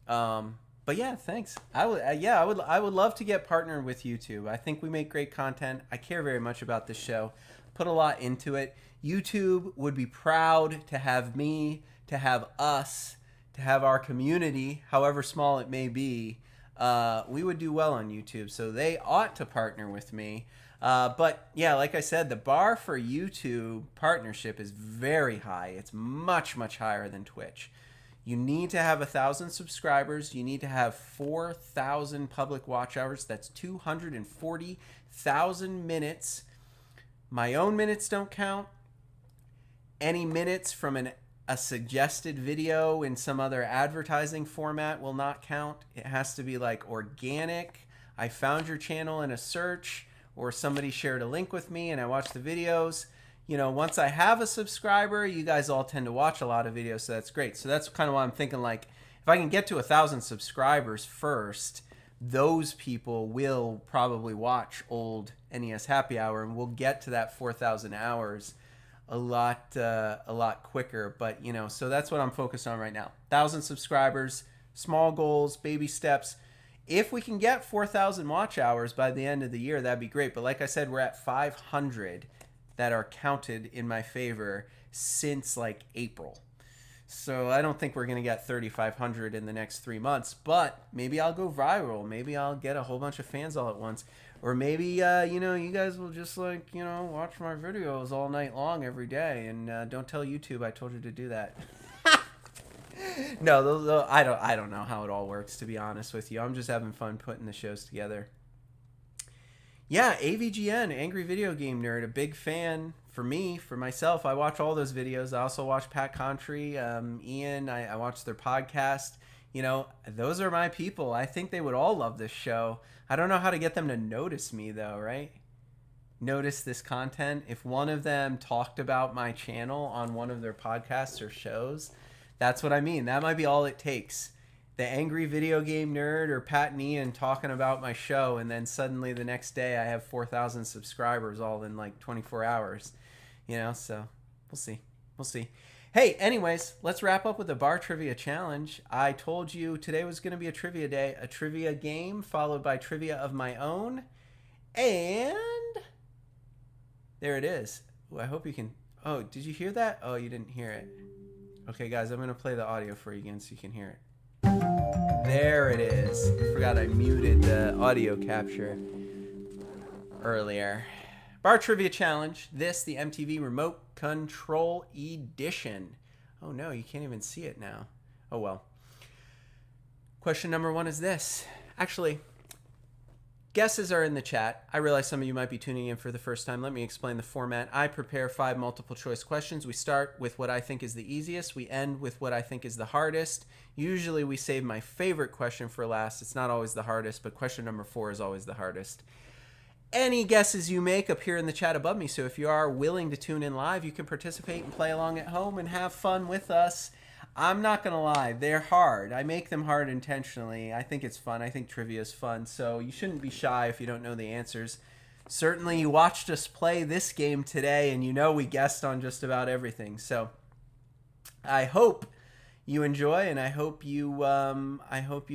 But yeah, thanks. I would love to get partnered with YouTube. I think we make great content. I care very much about this show. Put a lot into it. YouTube would be proud to have me, to have us, to have our community, however small it may be. We would do well on YouTube, so they ought to partner with me. But yeah, like I said, the bar for YouTube partnership is very high. It's much, much higher than Twitch. You need to have 1,000 subscribers. You need to have 4,000 public watch hours. That's 240,000 minutes. My own minutes don't count. Any minutes from a suggested video in some other advertising format will not count. It has to be like organic. I found your channel in a search, or somebody shared a link with me and I watched the videos. You know, once I have a subscriber, you guys all tend to watch a lot of videos, so that's great. So that's kind of why I'm thinking, like, if I can get to 1,000 subscribers first, those people will probably watch old NES Happy Hour, and we'll get to that 4,000 hours a lot quicker. But, you know, so that's what I'm focused on right now. 1,000 subscribers, small goals, baby steps. If we can get 4,000 watch hours by the end of the year, that'd be great. But like I said, we're at 500 that are counted in my favor since like April. So I don't think we're going to get 3,500 in the next 3 months, but maybe I'll go viral. Maybe I'll get a whole bunch of fans all at once. Or maybe, you know, you guys will just, like, you know, watch my videos all night long every day. And don't tell YouTube I told you to do that. No, I don't know how it all works, to be honest with you. I'm just having fun putting the shows together. Yeah, AVGN, Angry Video Game Nerd, a big fan for me, for myself. I watch all those videos. I also watch Pat Contry, Ian. I watch their podcast. You know, those are my people. I think they would all love this show. I don't know how to get them to notice me, though, right? Notice this content. If one of them talked about my channel on one of their podcasts or shows, that's what I mean. That might be all it takes. The Angry Video Game Nerd or Pat and Ian talking about my show, and then suddenly the next day I have 4,000 subscribers all in like 24 hours. You know, so we'll see. We'll see. Hey, anyways, let's wrap up with the bar trivia challenge. I told you today was going to be a trivia day, a trivia game followed by trivia of my own. And there it is. Ooh, I hope you can. Oh, did you hear that? Oh, you didn't hear it. Okay, guys, I'm going to play the audio for you again so you can hear it. There it is. I forgot I muted the audio capture earlier. Bar Trivia Challenge. This, the MTV Remote Control Edition. Oh no, you can't even see it now. Oh well. Question number 1 is this. Actually, guesses are in the chat. I realize some of you might be tuning in for the first time. Let me explain the format. I prepare 5 multiple choice questions. We start with what I think is the easiest. We end with what I think is the hardest. Usually we save my favorite question for last. It's not always the hardest, but question number 4 is always the hardest. Any guesses you make appear in the chat above me, so if you are willing to tune in live, you can participate and play along at home and have fun with us. I'm not going to lie, they're hard. I make them hard intentionally. I think it's fun. I think trivia is fun, so you shouldn't be shy if you don't know the answers. Certainly, you watched us play this game today, and you know we guessed on just about everything. So I hope you enjoy, and I hope you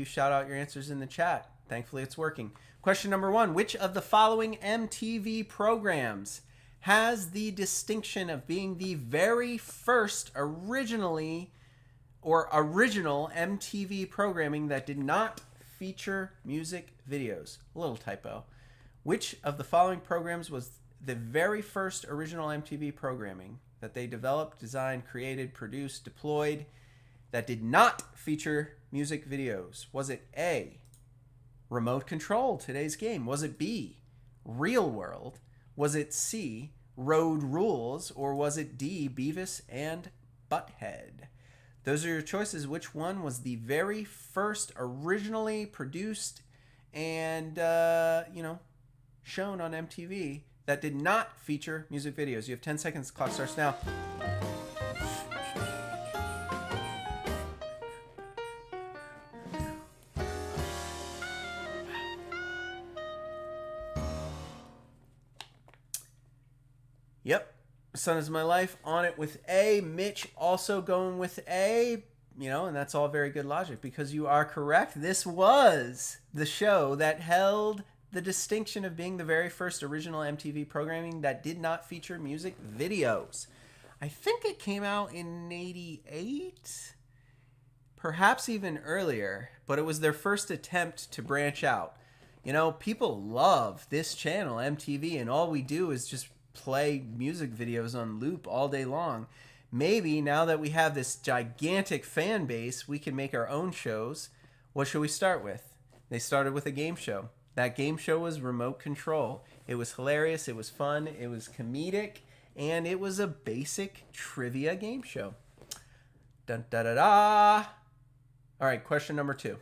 shout out your answers in the chat. Thankfully, it's working. Question number 1, which of the following MTV programs has the distinction of being the very first original MTV programming that did not feature music videos? A little typo. Which of the following programs was the very first original MTV programming that they developed, designed, created, produced, deployed that did not feature music videos? Was it A, Remote Control, today's game? Was it B, Real World? Was it C, Road Rules? Or was it D, Beavis and Butthead? Those are your choices. Which one was the very first originally produced and, shown on MTV that did not feature music videos? You have 10 seconds. The clock starts now. Yep. Sun is My Life on it with A. Mitch also going with A. And that's all very good logic because you are correct. This was the show that held the distinction of being the very first original MTV programming that did not feature music videos. I think it came out in 88, perhaps even earlier, but it was their first attempt to branch out. People love this channel, MTV, and all we do is just play music videos on loop all day long. Maybe now that we have this gigantic fan base, we can make our own shows. What should we start with? They started with a game show. That game show was Remote Control. It was hilarious, it was fun, it was comedic, and it was a basic trivia game show. Dun da da da. All right, question number 2.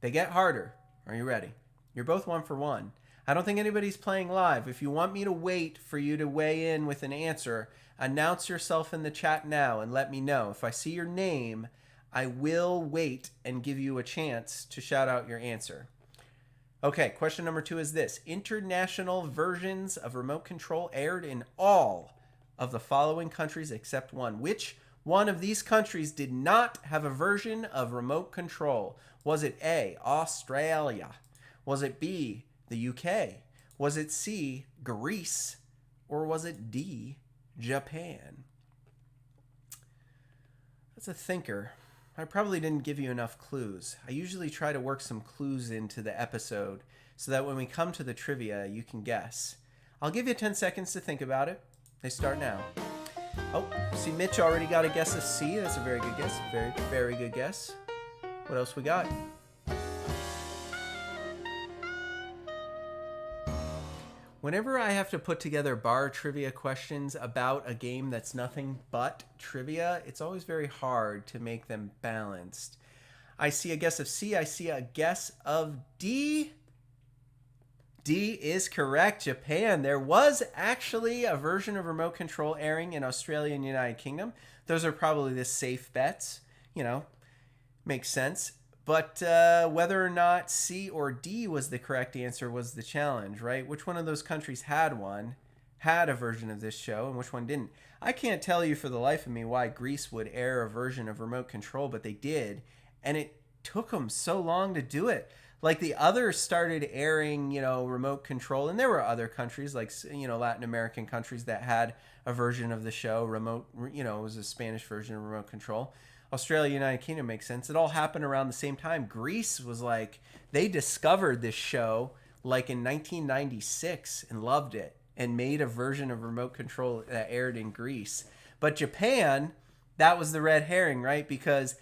They get harder. Are you ready? You're both 1 for 1. I don't think anybody's playing live. If you want me to wait for you to weigh in with an answer, announce yourself in the chat now and let me know. If I see your name, I will wait and give you a chance to shout out your answer. Okay, question number 2 is this. International versions of Remote Control aired in all of the following countries except one. Which one of these countries did not have a version of Remote Control? Was it A, Australia? Was it B, the UK? Was it C, Greece? Or was it D, Japan? That's a thinker. I probably didn't give you enough clues. I usually try to work some clues into the episode so that when we come to the trivia, you can guess. I'll give you 10 seconds to think about it. They start now. Oh, see, Mitch already got a guess of C. That's a very good guess. Very, very good guess. What else we got? Whenever I have to put together bar trivia questions about a game that's nothing but trivia, it's always very hard to make them balanced. I see a guess of C. I see a guess of D. D is correct. Japan. There was actually a version of Remote Control airing in Australia and United Kingdom. Those are probably the safe bets. Makes sense. But whether or not C or D was the correct answer was the challenge, right? Which one of those countries had one? had a version of this show and which one didn't. I can't tell you for the life of me why Grease would air a version of Remote Control, but they did, and it took them so long to do it. Like the others started airing, Remote Control, and there were other countries like, Latin American countries that had a version of the show. It was a Spanish version of Remote Control. Australia, United Kingdom makes sense. It all happened around the same time. Greece was like, they discovered this show like in 1996 and loved it and made a version of Remote Control that aired in Greece. But Japan, that was the red herring, right? Because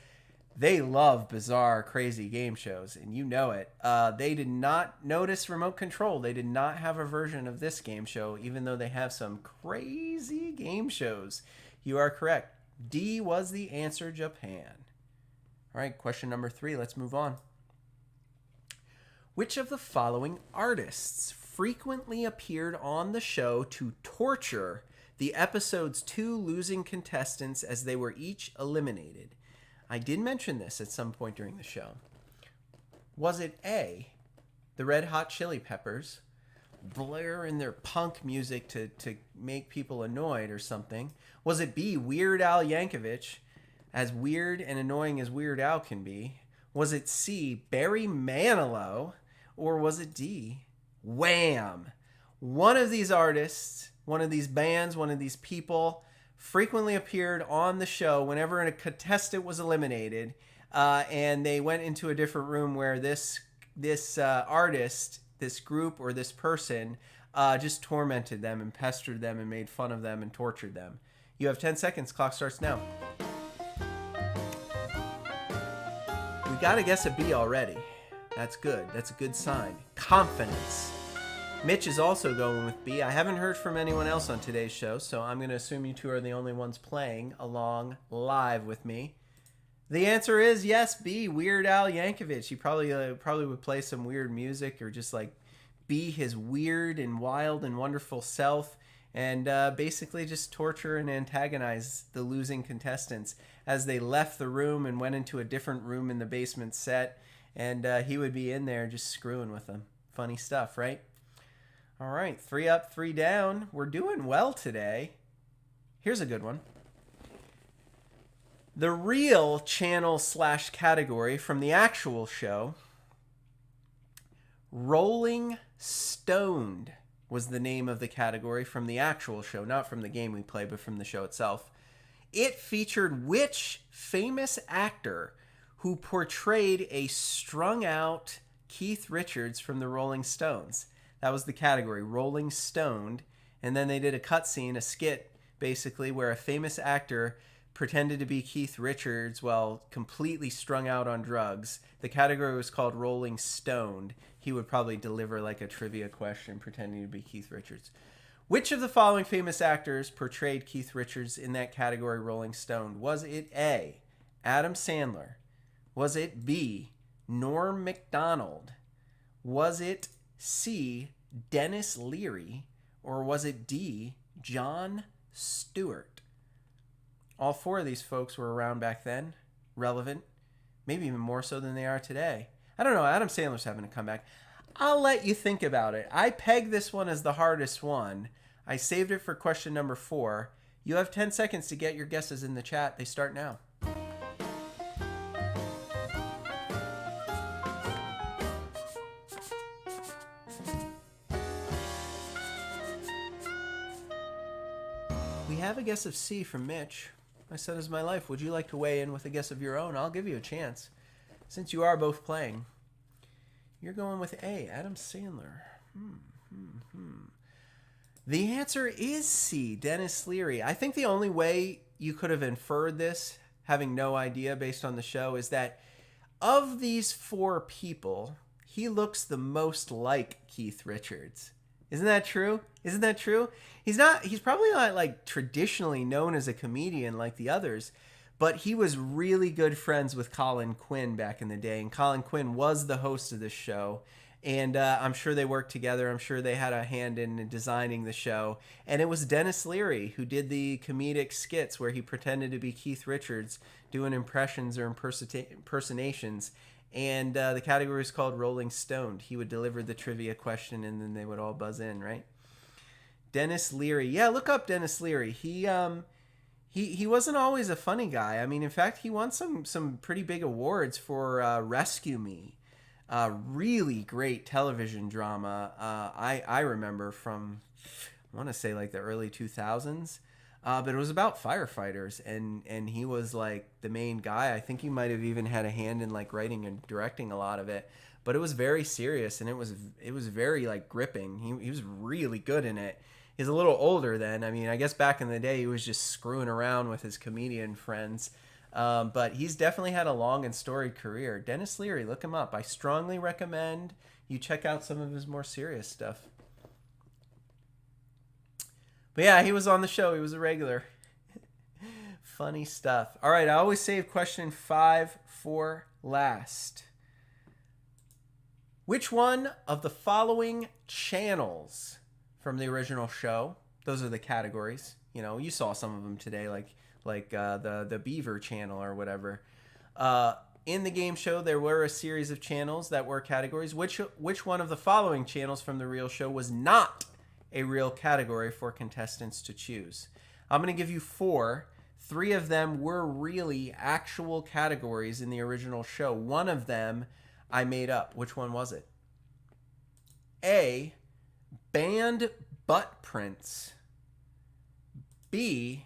they love bizarre, crazy game shows, and you know it. They did not notice Remote Control. They did not have a version of this game show, even though they have some crazy game shows. You are correct. D was the answer, Japan. All right, question number 3. Let's move on. Which of the following artists frequently appeared on the show to torture the episode's 2 losing contestants as they were each eliminated? I did mention this at some point during the show. Was it A, the Red Hot Chili Peppers, blaring their punk music to make people annoyed or something? Was it B, Weird Al Yankovic, as weird and annoying as Weird Al can be? Was it C, Barry Manilow? Or was it D, Wham? One of these artists, one of these bands, one of these people frequently appeared on the show whenever a contestant was eliminated, and they went into a different room where this artist, this group, or this person just tormented them and pestered them and made fun of them and tortured them. You have 10 seconds. Clock starts now. We got to guess a B already. That's good. That's a good sign. Confidence. Mitch is also going with B. I haven't heard from anyone else on today's show, so I'm going to assume you two are the only ones playing along live with me. The answer is yes, B, Weird Al Yankovic. He probably would play some weird music or just like be his weird and wild and wonderful self and basically just torture and antagonize the losing contestants as they left the room and went into a different room in the basement set, and he would be in there just screwing with them. Funny stuff, right? All right, 3 up, 3 down. We're doing well today. Here's a good one. The real channel/category from the actual show, Rolling Stoned, was the name of the category from the actual show, not from the game we play, but from the show itself. It featured which famous actor who portrayed a strung-out Keith Richards from the Rolling Stones? That was the category, Rolling Stoned. And then they did a cutscene, a skit, basically, where a famous actor pretended to be Keith Richards while completely strung out on drugs. The category was called Rolling Stoned. He would probably deliver like a trivia question pretending to be Keith Richards. Which of the following famous actors portrayed Keith Richards in that category, Rolling Stoned? Was it A, Adam Sandler? Was it B, Norm Macdonald? Was it C, Dennis Leary? Or was it D, Jon Stewart? All 4 of these folks were around back then, relevant, maybe even more so than they are today. I don't know, Adam Sandler's having a comeback. I'll let you think about it. I pegged this one as the hardest one. I saved it for question number 4. You have 10 seconds to get your guesses in the chat. They start now. We have a guess of C from Mitch. I said, "Is my life. Would you like to weigh in with a guess of your own?" I'll give you a chance. Since you are both playing, you're going with A, Adam Sandler. The answer is C, Dennis Leary. I think the only way you could have inferred this, having no idea based on the show, is that of these 4 people, he looks the most like Keith Richards. Isn't that true? Isn't that true? He's probably not like traditionally known as a comedian like the others, but he was really good friends with Colin Quinn back in the day, and Colin Quinn was the host of this show, and I'm sure they worked together. I'm sure they had a hand in designing the show, and it was Dennis Leary who did the comedic skits where he pretended to be Keith Richards doing impressions or impersonations, and the category is called Rolling Stoned. He would deliver the trivia question, and then they would all buzz in, right? Dennis Leary. Yeah, look up Dennis Leary. He wasn't always a funny guy. I mean, in fact, he won some pretty big awards for Rescue Me. Really great television drama. I remember from, I want to say like the early 2000s. But it was about firefighters, and he was like the main guy. I think he might have even had a hand in like writing and directing a lot of it. But it was very serious, and it was very like gripping. He was really good in it. He's a little older then. I mean, I guess back in the day he was just screwing around with his comedian friends. But he's definitely had a long and storied career. Dennis Leary, look him up. I strongly recommend you check out some of his more serious stuff. But yeah, he was on the show. He was a regular. Funny stuff. All right, I always save question 5 for last. Which one of the following channels from the original show, those are the categories, you know, you saw some of them today, like the Beaver channel or whatever. In the game show, there were a series of channels that were categories. Which one of the following channels from the real show was not a real category for contestants to choose? I'm going to give you 4. 3 of them were really actual categories in the original show. One of them I made up. Which one was it? A, band butt prints. B,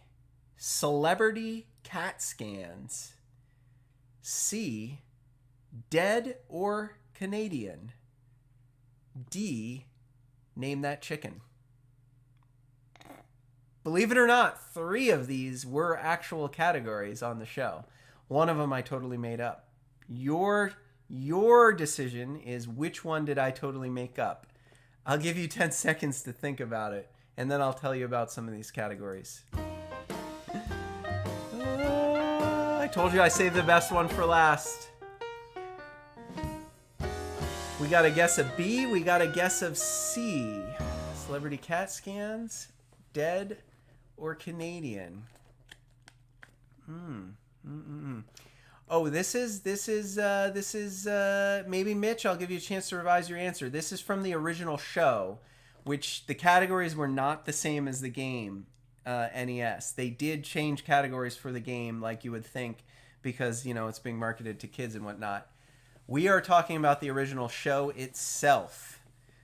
celebrity cat scans. C, dead or Canadian. D, name that chicken. Believe it or not, 3 of these were actual categories on the show. One of them I totally made up. Your decision is which one did I totally make up. I'll give you 10 seconds to think about it, and then I'll tell you about some of these categories. I told you I saved the best one for last. We got a guess of B. We got a guess of C. Celebrity cat scans, dead or Canadian. Oh, this is maybe Mitch, I'll give you a chance to revise your answer. This is from the original show, which the categories were not the same as the game, NES. They did change categories for the game, like you would think, because, you know, it's being marketed to kids and whatnot. We are talking about the original show itself.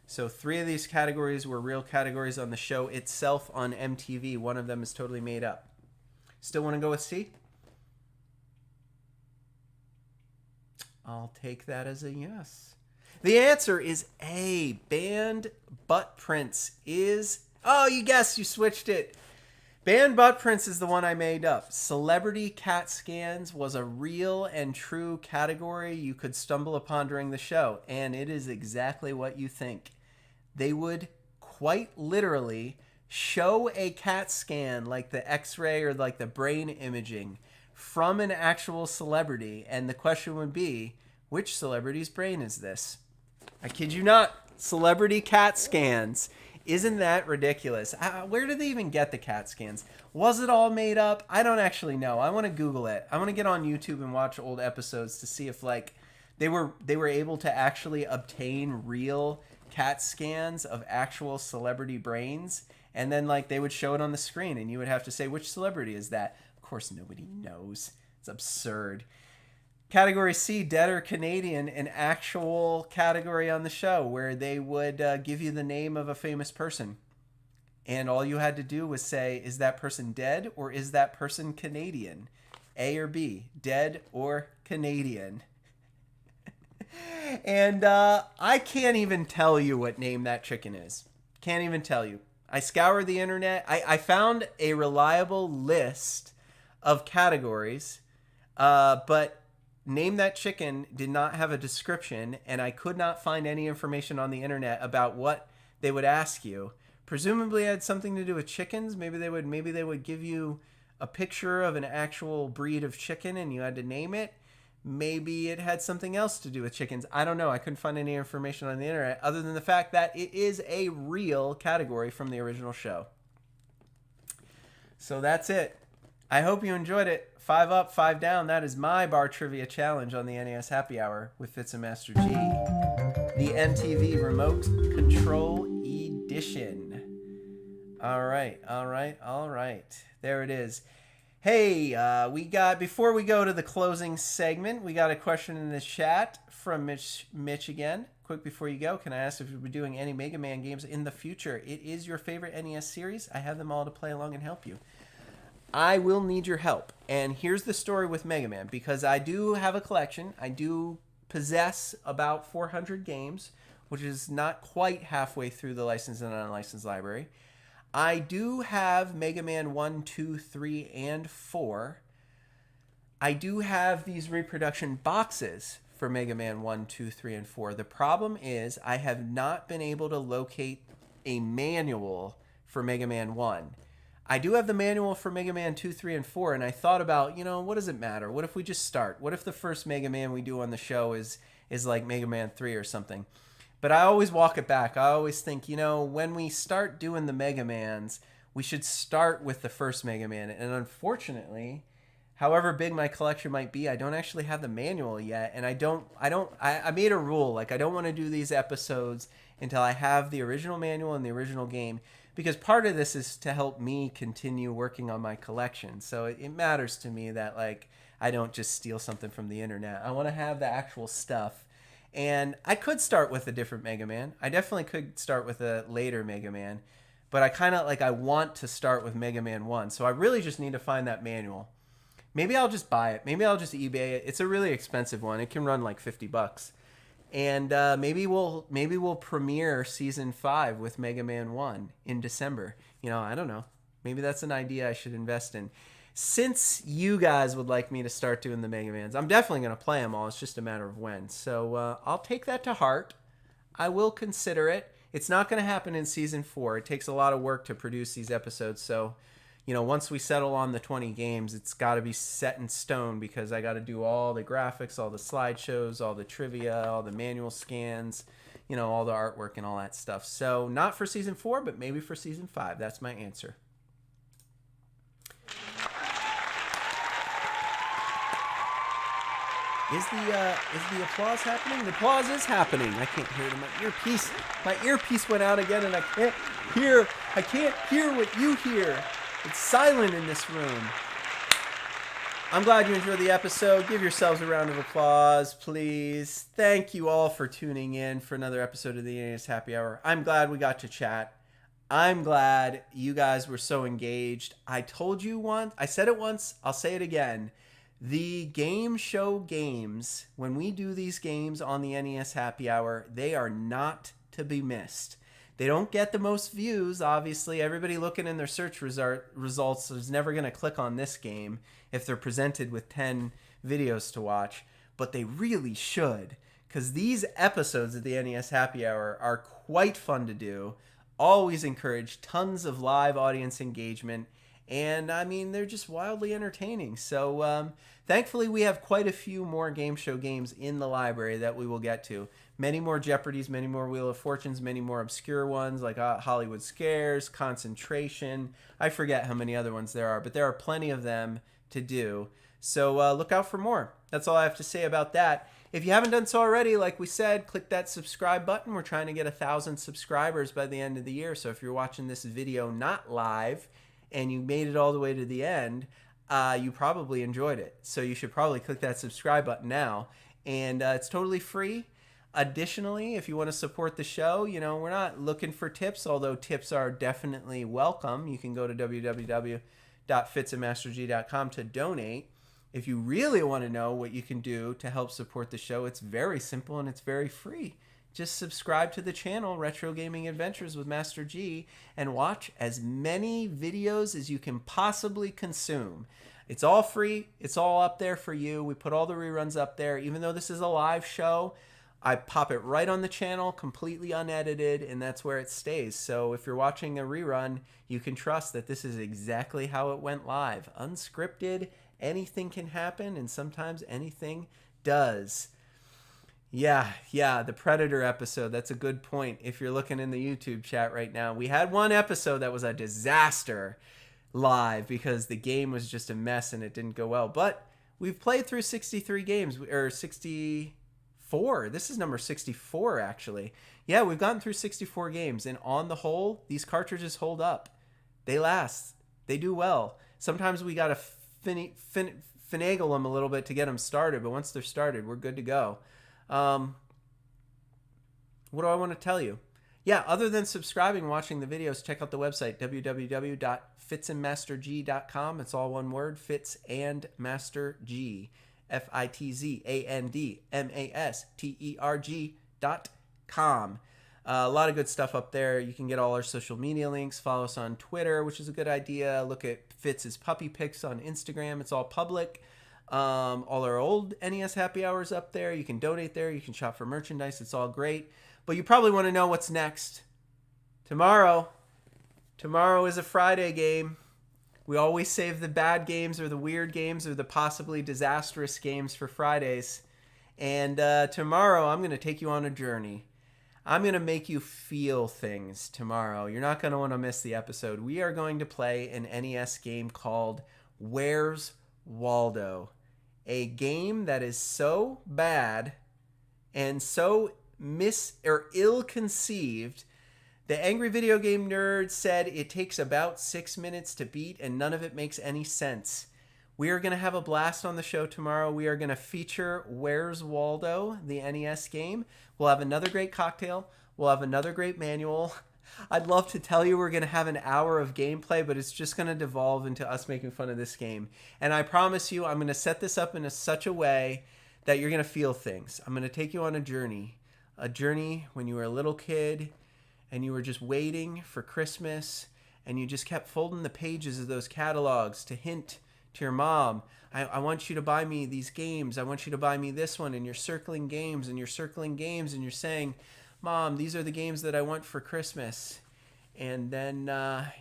So 3 of these categories were real categories on the show itself on MTV. One of them is totally made up. Still want to go with C? I'll take that as a yes. The answer is A. Band butt prints is... Oh, you guessed. You switched it. Band butt prints is the one I made up. Celebrity cat scans was a real and true category you could stumble upon during the show. And it is exactly what you think. They would quite literally show a CAT scan, like the X-ray or like the brain imaging, from an actual celebrity, and the question would be, which celebrity's brain is this? I kid you not. Celebrity CAT scans. Isn't that ridiculous? Where did they even get the CAT scans? Was it all made up? I don't actually know. I want to Google it. I want to get on YouTube and watch old episodes to see if like they were able to actually obtain real CAT scans of actual celebrity brains, and then like they would show it on the screen and you would have to say, which celebrity is that? Of course nobody knows. It's absurd. Category C, dead or Canadian, an actual category on the show where they would give you the name of a famous person. And all you had to do was say, is that person dead or is that person Canadian? A or B, dead or Canadian. And I can't even tell you what name that chicken is. Can't even tell you. I scoured the internet. I found a reliable list of categories, but Name That Chicken did not have a description, and I could not find any information on the internet about what they would ask you. Presumably it had something to do with chickens. Maybe they would give you a picture of an actual breed of chicken and you had to name it. Maybe it had something else to do with chickens. I don't know. I couldn't find any information on the internet other than the fact that it is a real category from the original show. So that's it. I hope you enjoyed it. 5 up, 5 down. That is my bar trivia challenge on the NES Happy Hour with Fitz and Master G. The MTV Remote Control Edition. All right, all right, all right. There it is. Hey, before we go to the closing segment, we got a question in the chat from Mitch again. Quick before you go, can I ask if you'll be doing any Mega Man games in the future? It is your favorite NES series. I have them all to play along and help you. I will need your help. And here's the story with Mega Man, because I do have a collection. I do possess about 400 games, which is not quite halfway through the licensed and unlicensed library. I do have Mega Man 1, 2, 3, and 4. I do have these reproduction boxes for Mega Man 1, 2, 3, and 4. The problem is I have not been able to locate a manual for Mega Man 1. I do have the manual for Mega Man 2, 3, and 4, and I thought about, what does it matter? What if we just start? What if the first Mega Man we do on the show is like Mega Man 3 or something? But I always walk it back. I always think, when we start doing the Mega Mans, we should start with the first Mega Man. And unfortunately, however big my collection might be, I don't actually have the manual yet. And I made a rule, I don't want to do these episodes until I have the original manual and the original game, because part of this is to help me continue working on my collection. So it matters to me that I don't just steal something from the internet. I want to have the actual stuff. And I could start with a different Mega Man. I definitely could start with a later Mega Man. But I kind of I want to start with Mega Man 1. So I really just need to find that manual. Maybe I'll just buy it. Maybe I'll just eBay it. It's a really expensive one. It can run like $50. And maybe we'll premiere season 5 with Mega Man 1 in December. I don't know. Maybe that's an idea I should invest in. Since you guys would like me to start doing the Mega Mans, I'm definitely going to play them all. It's just a matter of when. So I'll take that to heart. I will consider it. It's not going to happen in season 4. It takes a lot of work to produce these episodes. So, once we settle on the 20 games, it's got to be set in stone, because I got to do all the graphics, all the slideshows, all the trivia, all the manual scans, all the artwork and all that stuff. So not for season 4, but maybe for season 5. That's my answer. Is the applause happening? The applause is happening. I can't hear it in my earpiece went out again, and I can't hear what you hear. It's silent in this room. I'm glad you enjoyed the episode. Give yourselves a round of applause, please. Thank you all for tuning in for another episode of the NES Happy Hour. I'm glad we got to chat. I'm glad you guys were so engaged. I told you once, I said it once, I'll say it again. The game show games, when we do these games on the NES Happy Hour, they are not to be missed. They don't get the most views, obviously. Everybody looking in their search results is never going to click on this game if they're presented with 10 videos to watch. But they really should, because these episodes of the NES Happy Hour are quite fun to do. Always encourage tons of live audience engagement. And they're just wildly entertaining. So thankfully, we have quite a few more game show games in the library that we will get to. Many more Jeopardies, many more Wheel of Fortunes, many more obscure ones like Hollywood Scares, Concentration. I forget how many other ones there are, but there are plenty of them to do. So look out for more. That's all I have to say about that. If you haven't done so already, like we said, click that subscribe button. We're trying to get 1,000 subscribers by the end of the year. So if you're watching this video not live, and you made it all the way to the end, you probably enjoyed it. So you should probably click that subscribe button now. And it's totally free. Additionally, if you want to support the show, we're not looking for tips, although tips are definitely welcome. You can go to www.fitzandmasterg.com to donate. If you really want to know what you can do to help support the show, it's very simple and it's very free. Just subscribe to the channel, Retro Gaming Adventures with Master G, and watch as many videos as you can possibly consume. It's all free. It's all up there for you. We put all the reruns up there. Even though this is a live show, I pop it right on the channel, completely unedited, and that's where it stays. So if you're watching a rerun, you can trust that this is exactly how it went live. Unscripted, anything can happen, and sometimes anything does. Yeah, the Predator episode. That's a good point. If you're looking in the YouTube chat right now, we had one episode that was a disaster live because the game was just a mess and it didn't go well. But we've played through 63 games, or 64. This is number 64, actually. Yeah, we've gotten through 64 games, and on the whole, these cartridges hold up. They last. They do well. Sometimes we got to finagle them a little bit to get them started, but once they're started, we're good to go. What do I want to tell you? Yeah, other than subscribing and watching the videos, check out the website, www.fitzandmasterg.com. It's all one word, Fitz and Master G. FITZANDMASTERG.com. A lot of good stuff up there. You can get all our social media links. Follow us on Twitter, which is a good idea. Look at Fitz's puppy pics on Instagram. It's all public. All our old NES Happy Hours up there. You can donate there. You can shop for merchandise. It's all great. But you probably want to know what's next. Tomorrow is a Friday game. We always save the bad games or the weird games or the possibly disastrous games for Fridays. And tomorrow I'm going to take you on a journey. I'm going to make you feel things tomorrow. You're not going to want to miss the episode. We are going to play an NES game called Where's Waldo? A game that is so bad and so ill-conceived. The Angry Video Game Nerd said it takes about 6 minutes to beat and none of it makes any sense. We are going to have a blast on the show tomorrow. We are going to feature Where's Waldo, the NES game. We'll have another great cocktail. We'll have another great manual. I'd love to tell you we're going to have an hour of gameplay, but it's just going to devolve into us making fun of this game. And I promise you, I'm going to set this up in such a way that you're going to feel things. I'm going to take you on a journey when you were a little kid and you were just waiting for Christmas and you just kept folding the pages of those catalogs to hint to your mom, I want you to buy me these games. I want you to buy me this one. And you're circling games and you're circling games and you're saying, Mom, these are the games that I want for Christmas. And then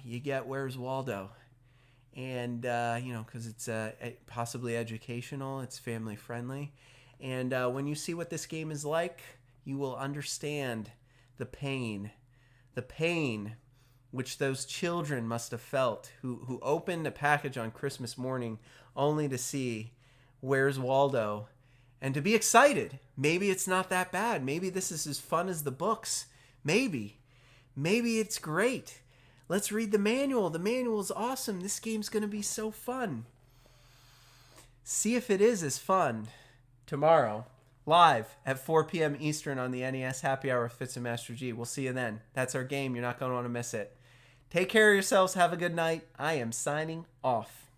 you get Where's Waldo? And, because it's possibly educational, it's family friendly. And when you see what this game is like, you will understand the pain which those children must have felt who opened a package on Christmas morning only to see Where's Waldo and to be excited. Maybe it's not that bad. Maybe this is as fun as the books. Maybe it's great. Let's read the manual. The manual is awesome. This game's going to be so fun. See if it is as fun tomorrow, live at 4 p.m. Eastern on the NES Happy Hour with Fitz and Master G. We'll see you then. That's our game. You're not going to want to miss it. Take care of yourselves. Have a good night. I am signing off.